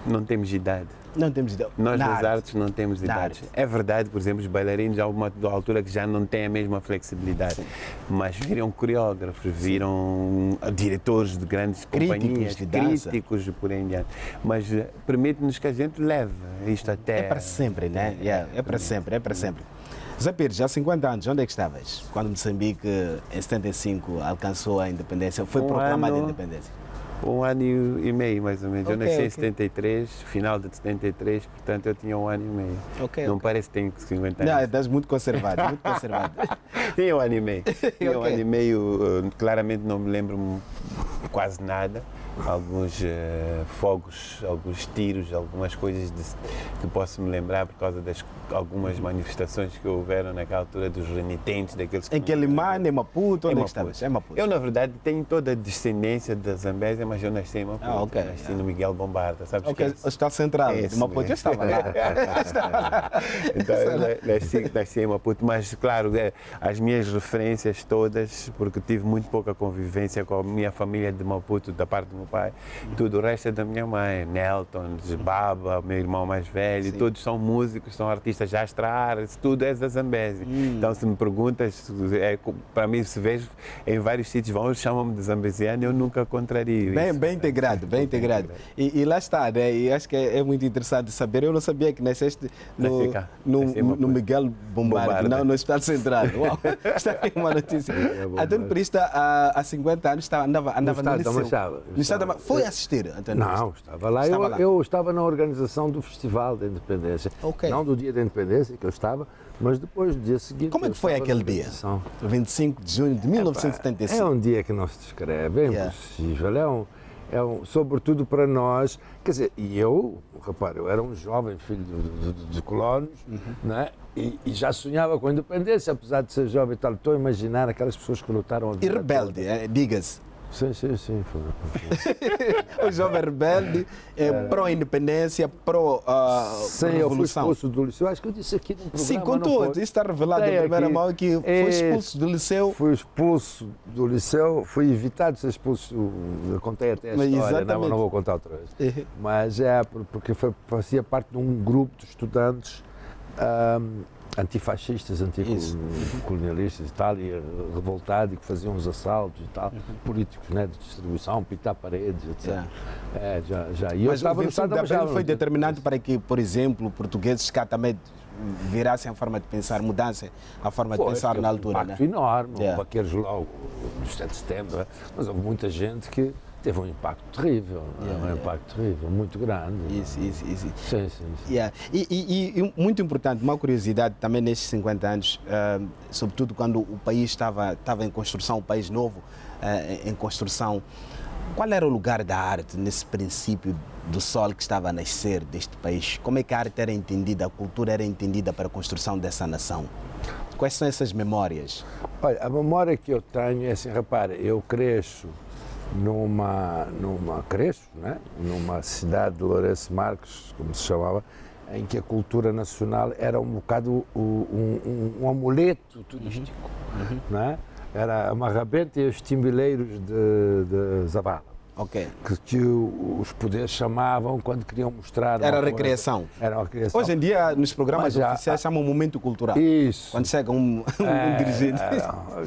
S3: Não temos idade.
S1: Não temos idade.
S3: Nós nas artes não temos idade. É verdade, por exemplo, os bailarinos há uma altura que já não têm a mesma flexibilidade. Sim. Mas viram coreógrafos, viram diretores de grandes companhias, críticos por aí em diante. Mas permite-nos que a gente leve isto até...
S1: É para sempre, né? É para sempre, é para sempre. Zé Pires, há 50 anos, onde é que estavas? Quando Moçambique, em 75, alcançou a independência, foi proclamada a independência?
S3: 1 ano e meio, mais ou menos. Eu nasci em 73, final de 73, portanto eu tinha 1 ano e meio. Não parece que tenho 50 anos.
S1: Não, estás muito conservado, muito conservado.
S3: Tinha 1 ano e meio. Tinha 1 ano e meio, claramente não me lembro quase nada. Alguns fogos, alguns tiros, algumas coisas que posso me lembrar por causa das algumas manifestações que houveram naquela altura dos renitentes, daqueles que...
S1: Em Quelimane, Maputo, onde estavas? É Maputo.
S3: Eu, na verdade, tenho toda a descendência da Zambésia, mas eu nasci em Maputo. Nasci no Miguel Bombarda, sabes que é isso?
S1: Está central, de Maputo, eu estava lá.
S3: Então, eu nasci em Maputo, mas, claro, as minhas referências todas, porque tive muito pouca convivência com a minha família de Maputo, da parte do meu pai, tudo o resto é da minha mãe, Nelton, Baba, meu irmão mais velho, todos são músicos, são artistas já extra-artes, tudo é da Zambésia. Então, se me perguntas, para mim, se vejo em vários sítios, chamam-me de zambesiano, eu nunca contrario isso.
S1: Bem integrado, bem integrado. E lá está, né? E acho que é muito interessante saber, eu não sabia que nasceste no Miguel Bombarda, não, no Hospital Central. Uau, está aqui uma notícia. Antônio Prista, há 50 anos, andava no liceu. Foi assistir, Antônio?
S2: Não, estava lá. Eu estava na organização do Festival da Independência. Não do dia da Independência, que eu estava, mas depois do dia seguinte.
S1: Como é que foi aquele dia? 25 de junho de 1975.
S2: É um dia que não se descreve, é impossível. Sobretudo para nós, quer dizer, e eu, repare, eu era um jovem filho de colonos, né? E já sonhava com a independência, apesar de ser jovem e tal. Estou a imaginar aquelas pessoas que lutaram a vida.
S1: E rebelde, diga-se.
S2: Sim.
S1: O jovem rebelde, pró-independência, pró-revolução.
S2: Sim, eu fui expulso do liceu. Acho que eu disse aqui num programa.
S1: Sim, contou. Isso está revelado em primeira mão que foi expulso do liceu.
S2: Fui expulso do liceu, fui evitado de ser expulso. Eu contei até a história, não vou contar outra vez. Mas porque fazia parte de um grupo de estudantes antifascistas, anticolonialistas e tal, e revoltados e que faziam os assaltos e tal, políticos, né, de distribuição, pintar paredes, etc. E eu
S1: mas o 25 de abril foi determinante para que, por exemplo, portugueses cá também virassem a forma de pensar, mudassem a forma de pensar na altura.
S2: Um impacto enorme, houve aqueles logo, no 7 de setembro, mas houve muita gente que teve um impacto terrível, um impacto terrível, muito grande.
S1: Isso.
S2: Sim.
S1: E muito importante, uma curiosidade também nestes 50 anos, sobretudo quando o país estava em construção, um país novo em construção, qual era o lugar da arte nesse princípio do sol que estava a nascer deste país? Como é que a arte era entendida, a cultura era entendida para a construção dessa nação? Quais são essas memórias?
S2: Olha, a memória que eu tenho é assim, repare, eu cresço numa cidade de Lourenço Marques, como se chamava, em que a cultura nacional era um bocado um amuleto turístico, não é? Era a Marrabenta e os timbileiros de Zavala. Que os poderes chamavam quando queriam mostrar...
S1: Era recreação. Hoje em dia, nos programas oficiais, chamam momento cultural.
S2: Isso.
S1: Quando chega um dirigente.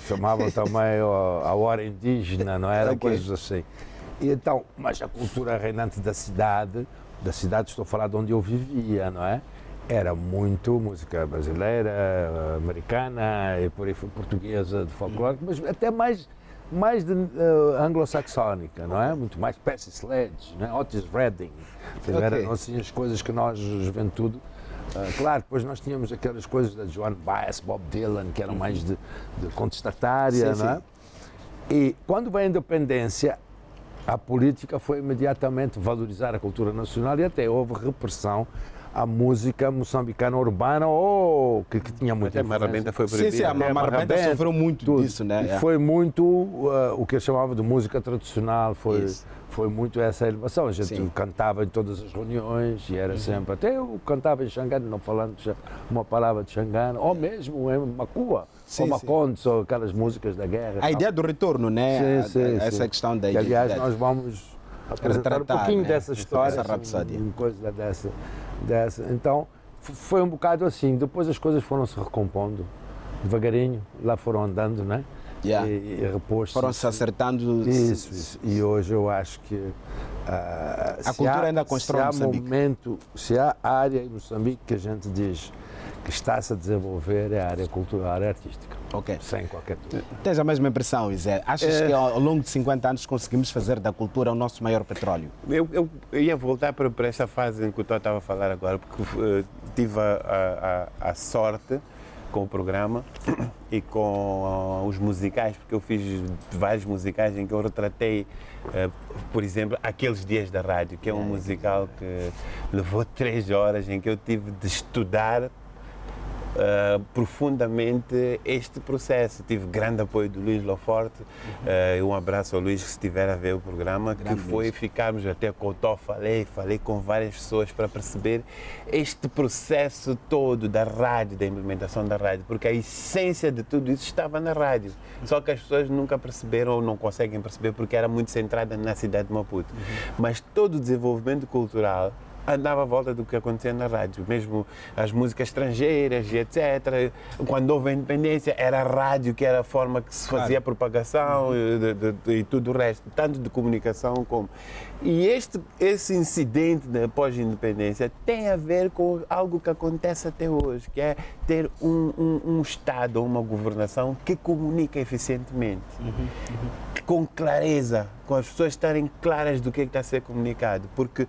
S2: Chamavam também a hora indígena, não era? Coisas assim. E então, mas a cultura reinante da cidade, estou a falar de onde eu vivia, não é? Era muito música brasileira, americana, e por aí portuguesa, de folclore, mas até mais de anglo-saxónica, não é? Muito mais Percy Sledge, não é? Otis Redding. Eram assim as coisas que nós, juventude... claro, depois nós tínhamos aquelas coisas da Joan Baez, Bob Dylan, que eram mais de contestatária, não é? E quando veio a independência, a política foi imediatamente valorizar a cultura nacional e até houve repressão a música moçambicana urbana ou que tinha muita
S3: Até Marrabenta foi
S1: Sim,
S3: proibida.
S1: a Marrabenta sofreu muito
S2: tudo.
S1: disso, né?
S2: E foi muito o que eu chamava de música tradicional,
S1: Isso.
S2: foi muito essa elevação. A gente
S1: Sim.
S2: cantava em todas as reuniões e era sempre, até eu cantava em Xangana, não falando uma palavra de Xangana, ou mesmo em Macua,
S1: Sim,
S2: ou Maconde, ou aquelas músicas da guerra.
S1: A ideia do retorno, né? Essa questão da
S2: que, aliás,
S1: identidade.
S2: nós vamos apresentar um
S1: Retratar,
S2: pouquinho
S1: né?
S2: dessa história,
S1: Essa rapsódia.
S2: coisa dessa. Então, foi um bocado assim. Depois as coisas foram se recompondo, devagarinho, lá foram andando, né?
S1: Yeah.
S2: E repôs-se.
S1: Foram se acertando.
S2: Isso. E hoje eu acho que
S1: A cultura ainda constrói Moçambique.
S2: Se há área em Moçambique que a gente diz que está-se a desenvolver, é a área cultural, a área artística.
S1: Ok.
S2: Sem qualquer dúvida.
S1: Tens a mesma impressão, Isé? Achas que ao longo de 50 anos conseguimos fazer da cultura o nosso maior petróleo?
S3: Eu ia voltar para essa fase em que o Tó estava a falar agora, porque tive a sorte com o programa e com os musicais, porque eu fiz vários musicais em que eu retratei, por exemplo, Aqueles Dias da Rádio, que é um musical que levou 3 horas, em que eu tive de estudar profundamente este processo. Tive grande apoio do Luís Loforte, um abraço ao Luís, se estiver a ver o programa, que foi ficarmos até com o Tó, falei com várias pessoas para perceber este processo todo da rádio, da implementação da rádio, porque a essência de tudo isso estava na rádio, só que as pessoas nunca perceberam ou não conseguem perceber porque era muito centrada na cidade de Maputo. Mas todo o desenvolvimento cultural andava à volta do que acontecia na rádio, mesmo as músicas estrangeiras e etc. Quando houve a independência, era a rádio que era a forma que se fazia a propagação e tudo o resto, tanto de comunicação como... E esse incidente da pós-independência tem a ver com algo que acontece até hoje, que é ter um Estado ou uma governação que comunica eficientemente, com clareza, com as pessoas estarem claras do que está a ser comunicado, porque,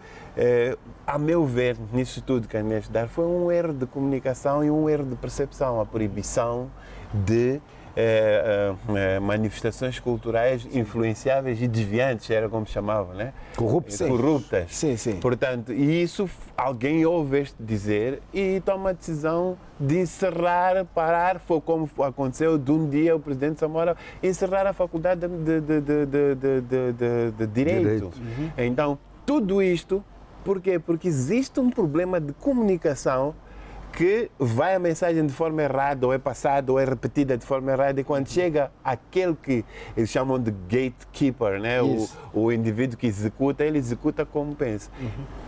S3: a meu ver, nisso tudo que andei a estudar, foi um erro de comunicação e um erro de percepção, a proibição de manifestações culturais influenciáveis e desviantes, era como chamavam, né? Corruptas.
S1: Sim.
S3: Portanto, e isso alguém ouve este dizer e toma a decisão de encerrar, parar, foi como aconteceu de um dia o presidente Samora encerrar a faculdade de Direito. Então, tudo isto, por quê? Porque existe um problema de comunicação que vai a mensagem de forma errada, ou é passada, ou é repetida de forma errada, e quando chega aquele que eles chamam de gatekeeper, né? o indivíduo que executa, ele executa como pensa.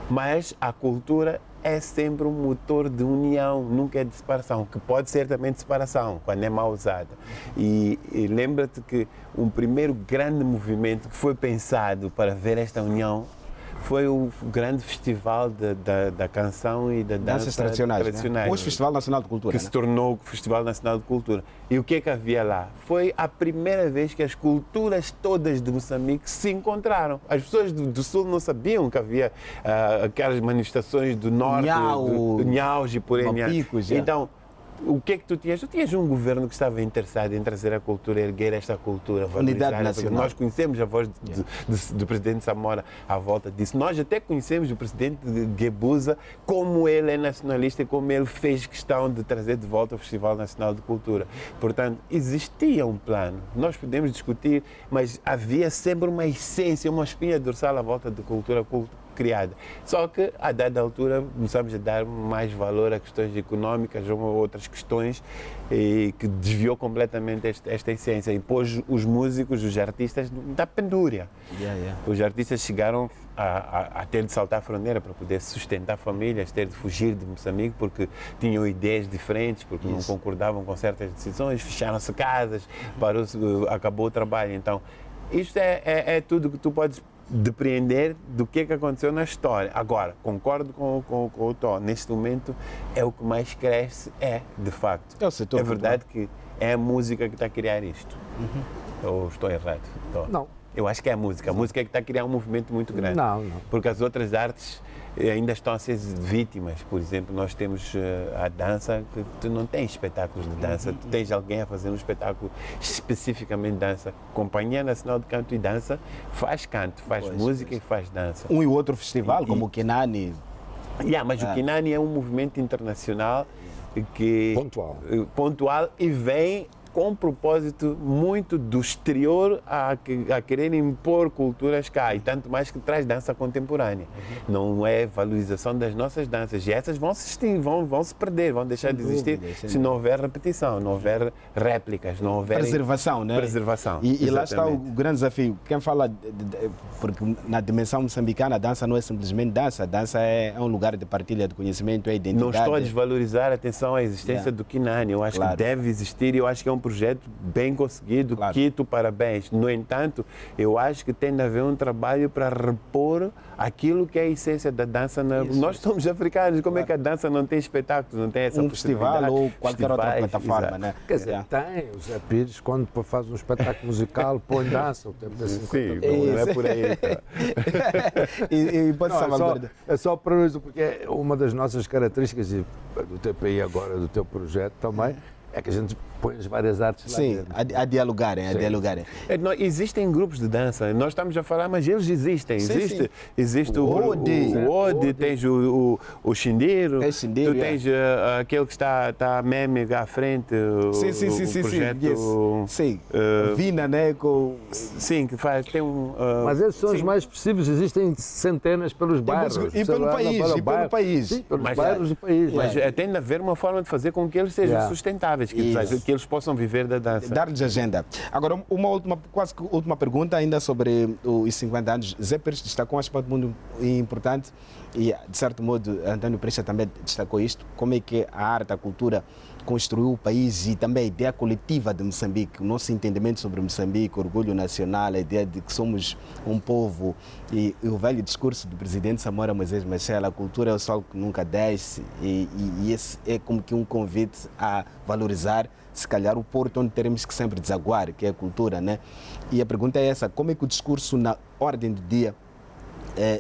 S3: Mas a cultura é sempre um motor de união, nunca é de separação, que pode ser também de separação, quando é mal usada. E lembra-te que um primeiro grande movimento que foi pensado para ver esta união foi o grande festival da canção e da dança tradicionais.
S1: Né? Hoje, Festival Nacional de Cultura.
S3: Que se tornou o Festival Nacional de Cultura. E o que é que havia lá? Foi a primeira vez que as culturas todas de Moçambique se encontraram. As pessoas do Sul não sabiam que havia aquelas manifestações do Norte, do Nhaus e por aí. Então, o que é que tu tinhas? Tu tinhas um governo que estava interessado em trazer a cultura, erguer esta cultura,
S1: unidade nacional.
S3: Nós conhecemos a voz do presidente Samora à volta disso. Nós até conhecemos o presidente Guebuza, como ele é nacionalista e como ele fez questão de trazer de volta o Festival Nacional de Cultura. Portanto, existia um plano. Nós podemos discutir, mas havia sempre uma essência, uma espinha dorsal à volta de cultura criada. Só que, a dada altura, começamos a dar mais valor a questões económicas ou outras questões que desviou completamente esta essência e pôs os músicos, os artistas da pendúria. Os artistas chegaram a ter de saltar a fronteira para poder sustentar famílias, ter de fugir de Moçambique porque tinham ideias diferentes, porque não concordavam com certas decisões, fecharam-se casas, acabou o trabalho. Então, isto é tudo que tu podes depreender do que aconteceu na história. Agora, concordo com o Tó, neste momento é o que mais cresce, de facto. É verdade que é a música que está a criar isto. Ou estou errado?
S2: Não.
S3: Eu acho que é a música. A música é que está a criar um movimento muito grande.
S2: Não.
S3: Porque as outras artes ainda estão a ser vítimas. Por exemplo, nós temos a dança, que tu não tens espetáculos de dança, tu tens alguém a fazer um espetáculo especificamente de dança. Companhia Nacional de Canto e Dança faz canto, faz música e faz dança.
S1: Um e outro festival, como o Kenani.
S3: Mas o Kinani é um movimento internacional que pontual e vem com um propósito muito do exterior a querer impor culturas cá, e tanto mais que traz dança contemporânea. Não é valorização das nossas danças, e essas vão se extinguir, vão se perder, vão deixar de existir se não houver repetição, não houver réplicas, não houver
S1: preservação, né?
S3: Preservação.
S1: E lá está o grande desafio. Quem fala, porque na dimensão moçambicana a dança não é simplesmente dança, a dança é um lugar de partilha de conhecimento, é identidade.
S3: Não estou a desvalorizar, atenção, a existência do Kinani, eu acho que deve existir, e eu acho que é um projeto bem conseguido, Quito, parabéns. No entanto, eu acho que tem de haver um trabalho para repor aquilo que é a essência da dança. Nós somos africanos, como é que a dança não tem espetáculos, não tem essa
S1: festival ou qualquer outra plataforma, né?
S2: Quer dizer, tem. O Zé Pires, quando faz um espetáculo musical, põe dança o tempo das 50.
S3: Sim, não é por aí.
S1: E pode salvaguardar.
S2: É só para isso, porque uma das nossas características do TPI agora, do teu projeto também, é que a gente põe as várias artes lá dentro.
S1: A dialogarem, a dialogarem.
S3: Existem grupos de dança, nós estamos a falar, mas eles existem. Existe o Ode, tens o Xindeiro, tu tens aquele que está meme à frente, o projeto...
S1: Vina, né?
S3: Sim, que faz, tem um...
S2: Mas esses são os mais possíveis, existem centenas pelos bairros.
S1: E pelo país.
S2: Sim, pelos bairros do país.
S3: Mas tem de haver uma forma de fazer com que eles sejam sustentáveis, que eles possam viver da dança.
S1: Dar-lhes agenda. Agora, quase que última pergunta ainda sobre os 50 anos. Zé Pires destacou um aspecto muito importante e, de certo modo, António Presta também destacou isto. Como é que a arte, a cultura construiu o país e também a ideia coletiva de Moçambique, o nosso entendimento sobre Moçambique, o orgulho nacional, a ideia de que somos um povo e o velho discurso do presidente Samora Moisés Machel, a cultura é o sol que nunca desce e esse é como que um convite a valorizar, se calhar, o porto onde teremos que sempre desaguar, que é a cultura, né? E a pergunta é essa, como é que o discurso na ordem do dia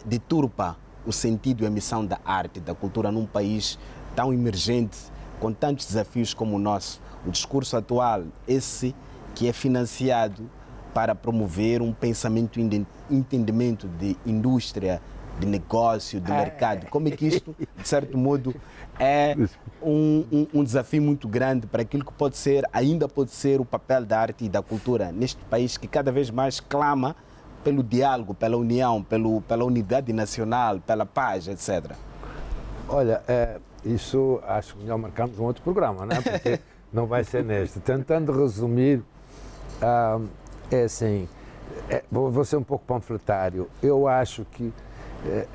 S1: deturpa o sentido e a missão da arte, da cultura num país tão emergente, com tantos desafios como o nosso? O discurso atual, esse que é financiado para promover um pensamento e entendimento de indústria, de negócio, de mercado. Como é que isto, de certo modo, é um desafio muito grande para aquilo que ainda pode ser o papel da arte e da cultura neste país que cada vez mais clama pelo diálogo, pela união, pela unidade nacional, pela paz, etc.
S2: Olha, isso acho melhor marcarmos um outro programa, não é? Porque não vai ser neste. Tentando resumir, é assim, vou ser um pouco panfletário. Eu acho que,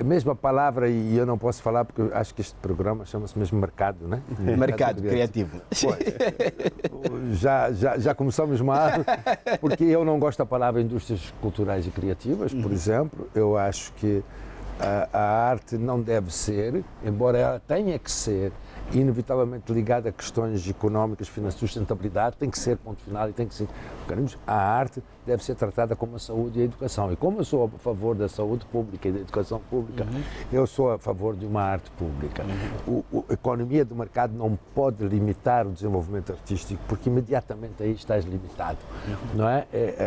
S2: mesmo a palavra, e eu não posso falar porque eu acho que este programa chama-se mesmo mercado, não é?
S1: Mercado criativo.
S2: Pois, já começamos mal, porque eu não gosto da palavra indústrias culturais e criativas, por exemplo. Eu acho que a arte não deve ser, embora ela tenha que ser inevitavelmente ligada a questões económicas, financeiras, sustentabilidade, tem que ser ponto final e tem que ser mecanismos. A arte deve ser tratada como a saúde e a educação. E como eu sou a favor da saúde pública e da educação pública, eu sou a favor de uma arte pública. A economia do mercado não pode limitar o desenvolvimento artístico, porque imediatamente aí estás limitado. Não é?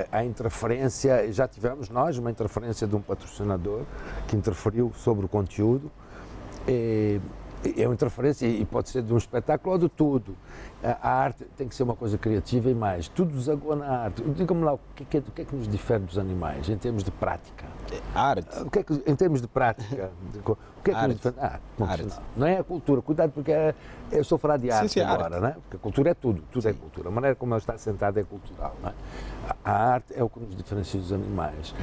S2: A interferência, já tivemos nós uma interferência de um patrocinador que interferiu sobre o conteúdo. É uma interferência e pode ser de um espetáculo ou de tudo. A arte tem que ser uma coisa criativa e mais. Tudo desagoa na arte. Diga-me lá, o que é que nos difere dos animais em termos de prática?
S1: Arte.
S2: Em termos de prática, o que é que nos difere? Arte. Não é a cultura. Cuidado, porque eu estou a falar de arte agora, arte. Não é? Porque a cultura é tudo é cultura. A maneira como ela está sentada é cultural. Não é? A arte é o que nos diferencia dos animais.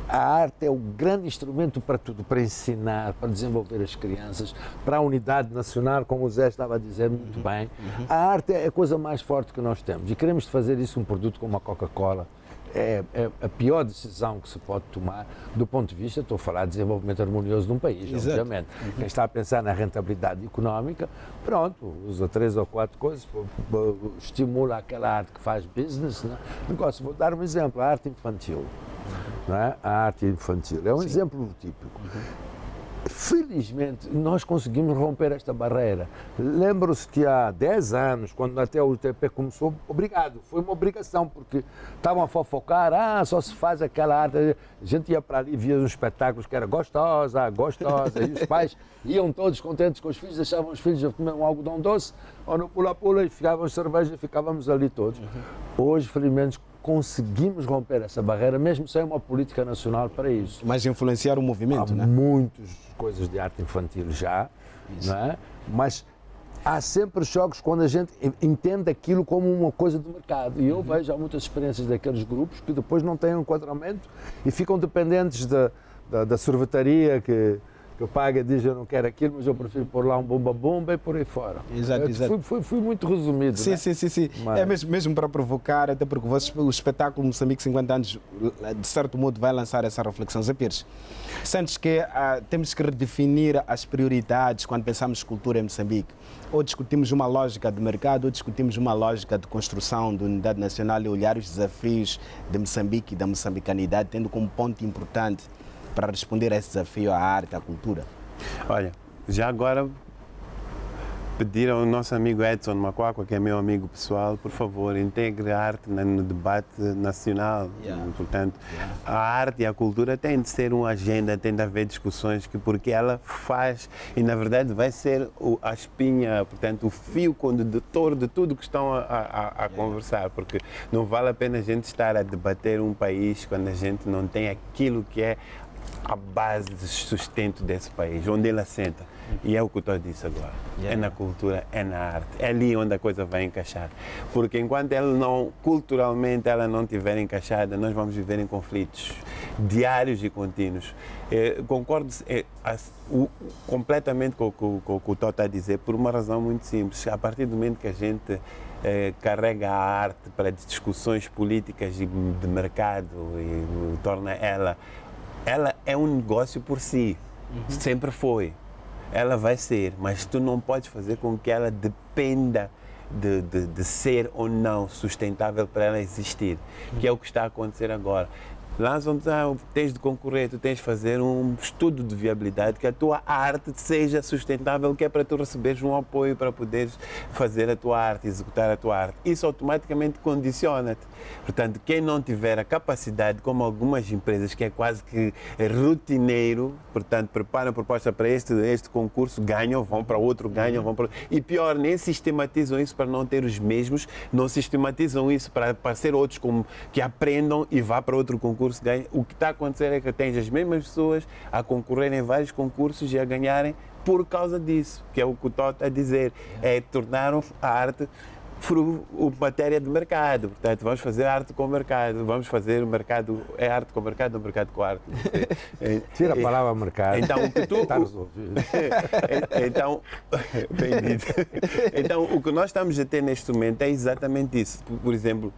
S2: A arte é o grande instrumento para tudo, para ensinar, para desenvolver as crianças, para a unidade nacional, como o Zé estava a dizer muito bem. A arte é a coisa mais forte que nós temos e queremos fazer isso um produto como a Coca-Cola. É a pior decisão que se pode tomar do ponto de vista, estou a falar de desenvolvimento harmonioso de um país, obviamente. Quem está a pensar na rentabilidade económica, pronto, usa 3 ou 4 coisas, estimula aquela arte que faz business, né? Negócio. Vou dar um exemplo, a arte infantil. Não é? A arte infantil é um exemplo típico. felizmente, nós conseguimos romper esta barreira. Lembro-se que há 10 anos, quando até o UTP começou, obrigado, foi uma obrigação, porque estavam a fofocar, só se faz aquela arte. A gente ia para ali, via uns espetáculos que era gostosa, e os pais iam todos contentes com os filhos, deixavam os filhos a comer um algodão doce, ou no pula-pula, e ficavam cerveja, e ficávamos ali todos. Hoje, felizmente, conseguimos romper essa barreira, mesmo sem uma política nacional para isso.
S1: Mas influenciar o movimento,
S2: Há
S1: né?
S2: muitas coisas de arte infantil já, não é? Mas há sempre choques quando a gente entende aquilo como uma coisa do mercado. E eu vejo há muitas experiências daqueles grupos que depois não têm um enquadramento e ficam dependentes da sorvetaria que paga e diz eu não quero aquilo, mas eu prefiro pôr lá um bomba-bomba e por aí fora.
S1: Exato.
S2: Fui muito resumido.
S1: Sim,
S2: né?
S1: sim.
S2: Mas...
S1: É mesmo para provocar, até porque o espetáculo Moçambique 50 anos, de certo modo, vai lançar essa reflexão. Zé Pires, sentes que temos que redefinir as prioridades quando pensamos cultura em Moçambique? Ou discutimos uma lógica de mercado, ou discutimos uma lógica de construção de unidade nacional e olhar os desafios de Moçambique e da moçambicanidade, tendo como ponto importante para responder a esse desafio à arte, à cultura?
S3: Olha, já agora pedir ao nosso amigo Edson Macuacua, que é meu amigo pessoal, por favor, integre a arte no debate nacional. Portanto, a arte e a cultura têm de ser uma agenda, tem de haver discussões, porque ela faz, e na verdade vai ser a espinha, portanto, o fio condutor de tudo que estão a conversar, porque não vale a pena a gente estar a debater um país quando a gente não tem aquilo que é a base de sustento desse país, onde ele assenta. E é o que eu estou a dizer agora. É na cultura, é na arte. É ali onde a coisa vai encaixar. Porque enquanto ela não, culturalmente, ela não estiver encaixada, nós vamos viver em conflitos diários e contínuos. Concordo completamente com o que o Tó está a dizer, por uma razão muito simples. A partir do momento que a gente carrega a arte para discussões políticas e de mercado e torna ela é um negócio por si, sempre foi. Ela vai ser, mas tu não podes fazer com que ela dependa de ser ou não sustentável para ela existir, que é o que está a acontecer agora. Lançam-te, tens de concorrer, tu tens de fazer um estudo de viabilidade, que a tua arte seja sustentável, que é para tu receberes um apoio para poderes fazer a tua arte, executar a tua arte. Isso automaticamente condiciona-te. Portanto, quem não tiver a capacidade, como algumas empresas, que é quase que rotineiro, portanto, preparam a proposta para este concurso, ganham, vão para outro, ganham, vão para outro. E pior, nem sistematizam isso para não ter os mesmos, não sistematizam isso para ser outros que aprendam e vá para outro concurso. O que está a acontecer é que tens as mesmas pessoas a concorrerem em vários concursos e a ganharem por causa disso, que é o que o Tó está a dizer, é tornar a arte matéria de mercado. Portanto, vamos fazer arte com o mercado, vamos fazer o mercado, é arte com o mercado ou mercado com a arte?
S2: Tira a palavra mercado.
S3: Então, o que tu...
S2: Está resolvido.
S3: Então, bem dito. Então, o que nós estamos a ter neste momento é exatamente isso. Por exemplo,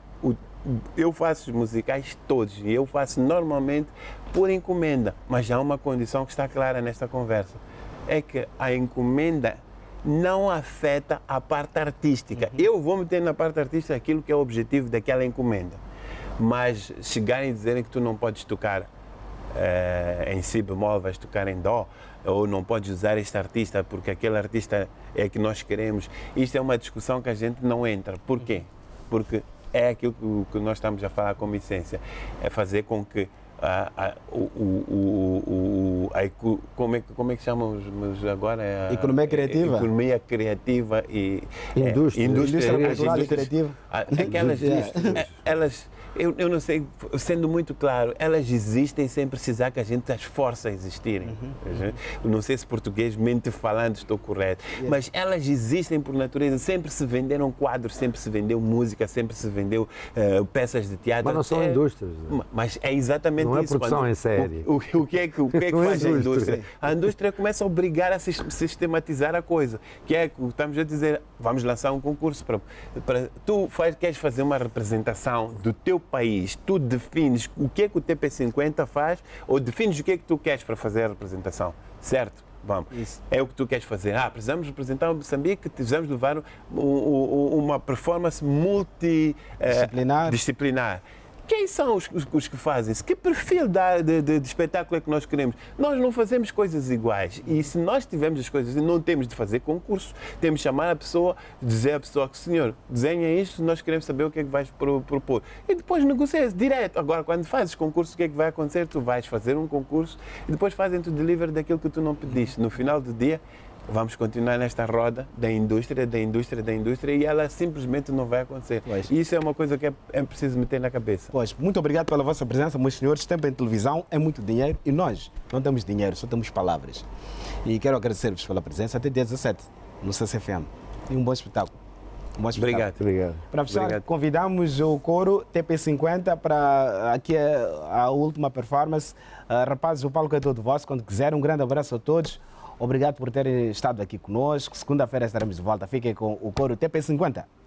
S3: eu faço os musicais todos e eu faço normalmente por encomenda, mas há uma condição que está clara nesta conversa, é que a encomenda não afeta a parte artística. Eu vou meter na parte artística aquilo que é o objetivo daquela encomenda, mas chegarem e dizerem que tu não podes tocar em si bemol, vais tocar em dó, ou não podes usar este artista porque aquele artista é que nós queremos, isto é uma discussão que a gente não entra. Por quê? Porque é aquilo que nós estamos a falar como essência, é fazer com que como é que chamamos agora?
S1: Economia criativa.
S3: Economia criativa e
S1: indústria cultural e criativa.
S3: Eu não sei, sendo muito claro, elas existem sem precisar que a gente as force a existirem. Eu não sei se portuguesmente falando estou correto, mas elas existem por natureza. Sempre se venderam quadros, sempre se vendeu música, sempre se vendeu peças de teatro.
S2: Mas não são indústrias.
S3: Mas é exatamente
S2: não
S3: isso.
S2: Não é produção em série.
S3: O que é que faz a indústria? A indústria começa a obrigar a sistematizar a coisa, que é que estamos a dizer, vamos lançar um concurso para tu queres fazer uma representação do teu país, tu defines o que é que o TP50 faz ou defines o que é que tu queres para fazer a representação, certo? Vamos. Isso. É o que tu queres fazer. Precisamos representar o Moçambique, precisamos levar uma performance multidisciplinar. quem são os que fazem isso? Que perfil de espetáculo é que nós queremos? Nós não fazemos coisas iguais. E se nós tivermos as coisas, não temos de fazer concurso. Temos de chamar a pessoa, dizer à pessoa que, senhor, desenha isto, nós queremos saber o que é que vais propor. E depois negocia direto. Agora, quando fazes concurso, o que é que vai acontecer? Tu vais fazer um concurso e depois fazem-te o delivery daquilo que tu não pediste. No final do dia, vamos continuar nesta roda da indústria e ela simplesmente não vai acontecer.
S1: Pois.
S3: E isso é uma coisa que é preciso meter na cabeça.
S1: Pois, muito obrigado pela vossa presença, meus senhores. Tempo em televisão é muito dinheiro e nós não temos dinheiro, só temos palavras. E quero agradecer-vos pela presença até dia 17 no CCFM. E um bom espetáculo. Um bom espetáculo.
S3: Obrigado.
S1: Para fechar,
S3: Obrigado.
S1: convidamos o coro TP50 para aqui a última performance. Rapazes, o palco é todo vosso. Quando quiser, um grande abraço a todos. Obrigado por terem estado aqui conosco. Segunda-feira estaremos de volta. Fiquem com o coro TP50.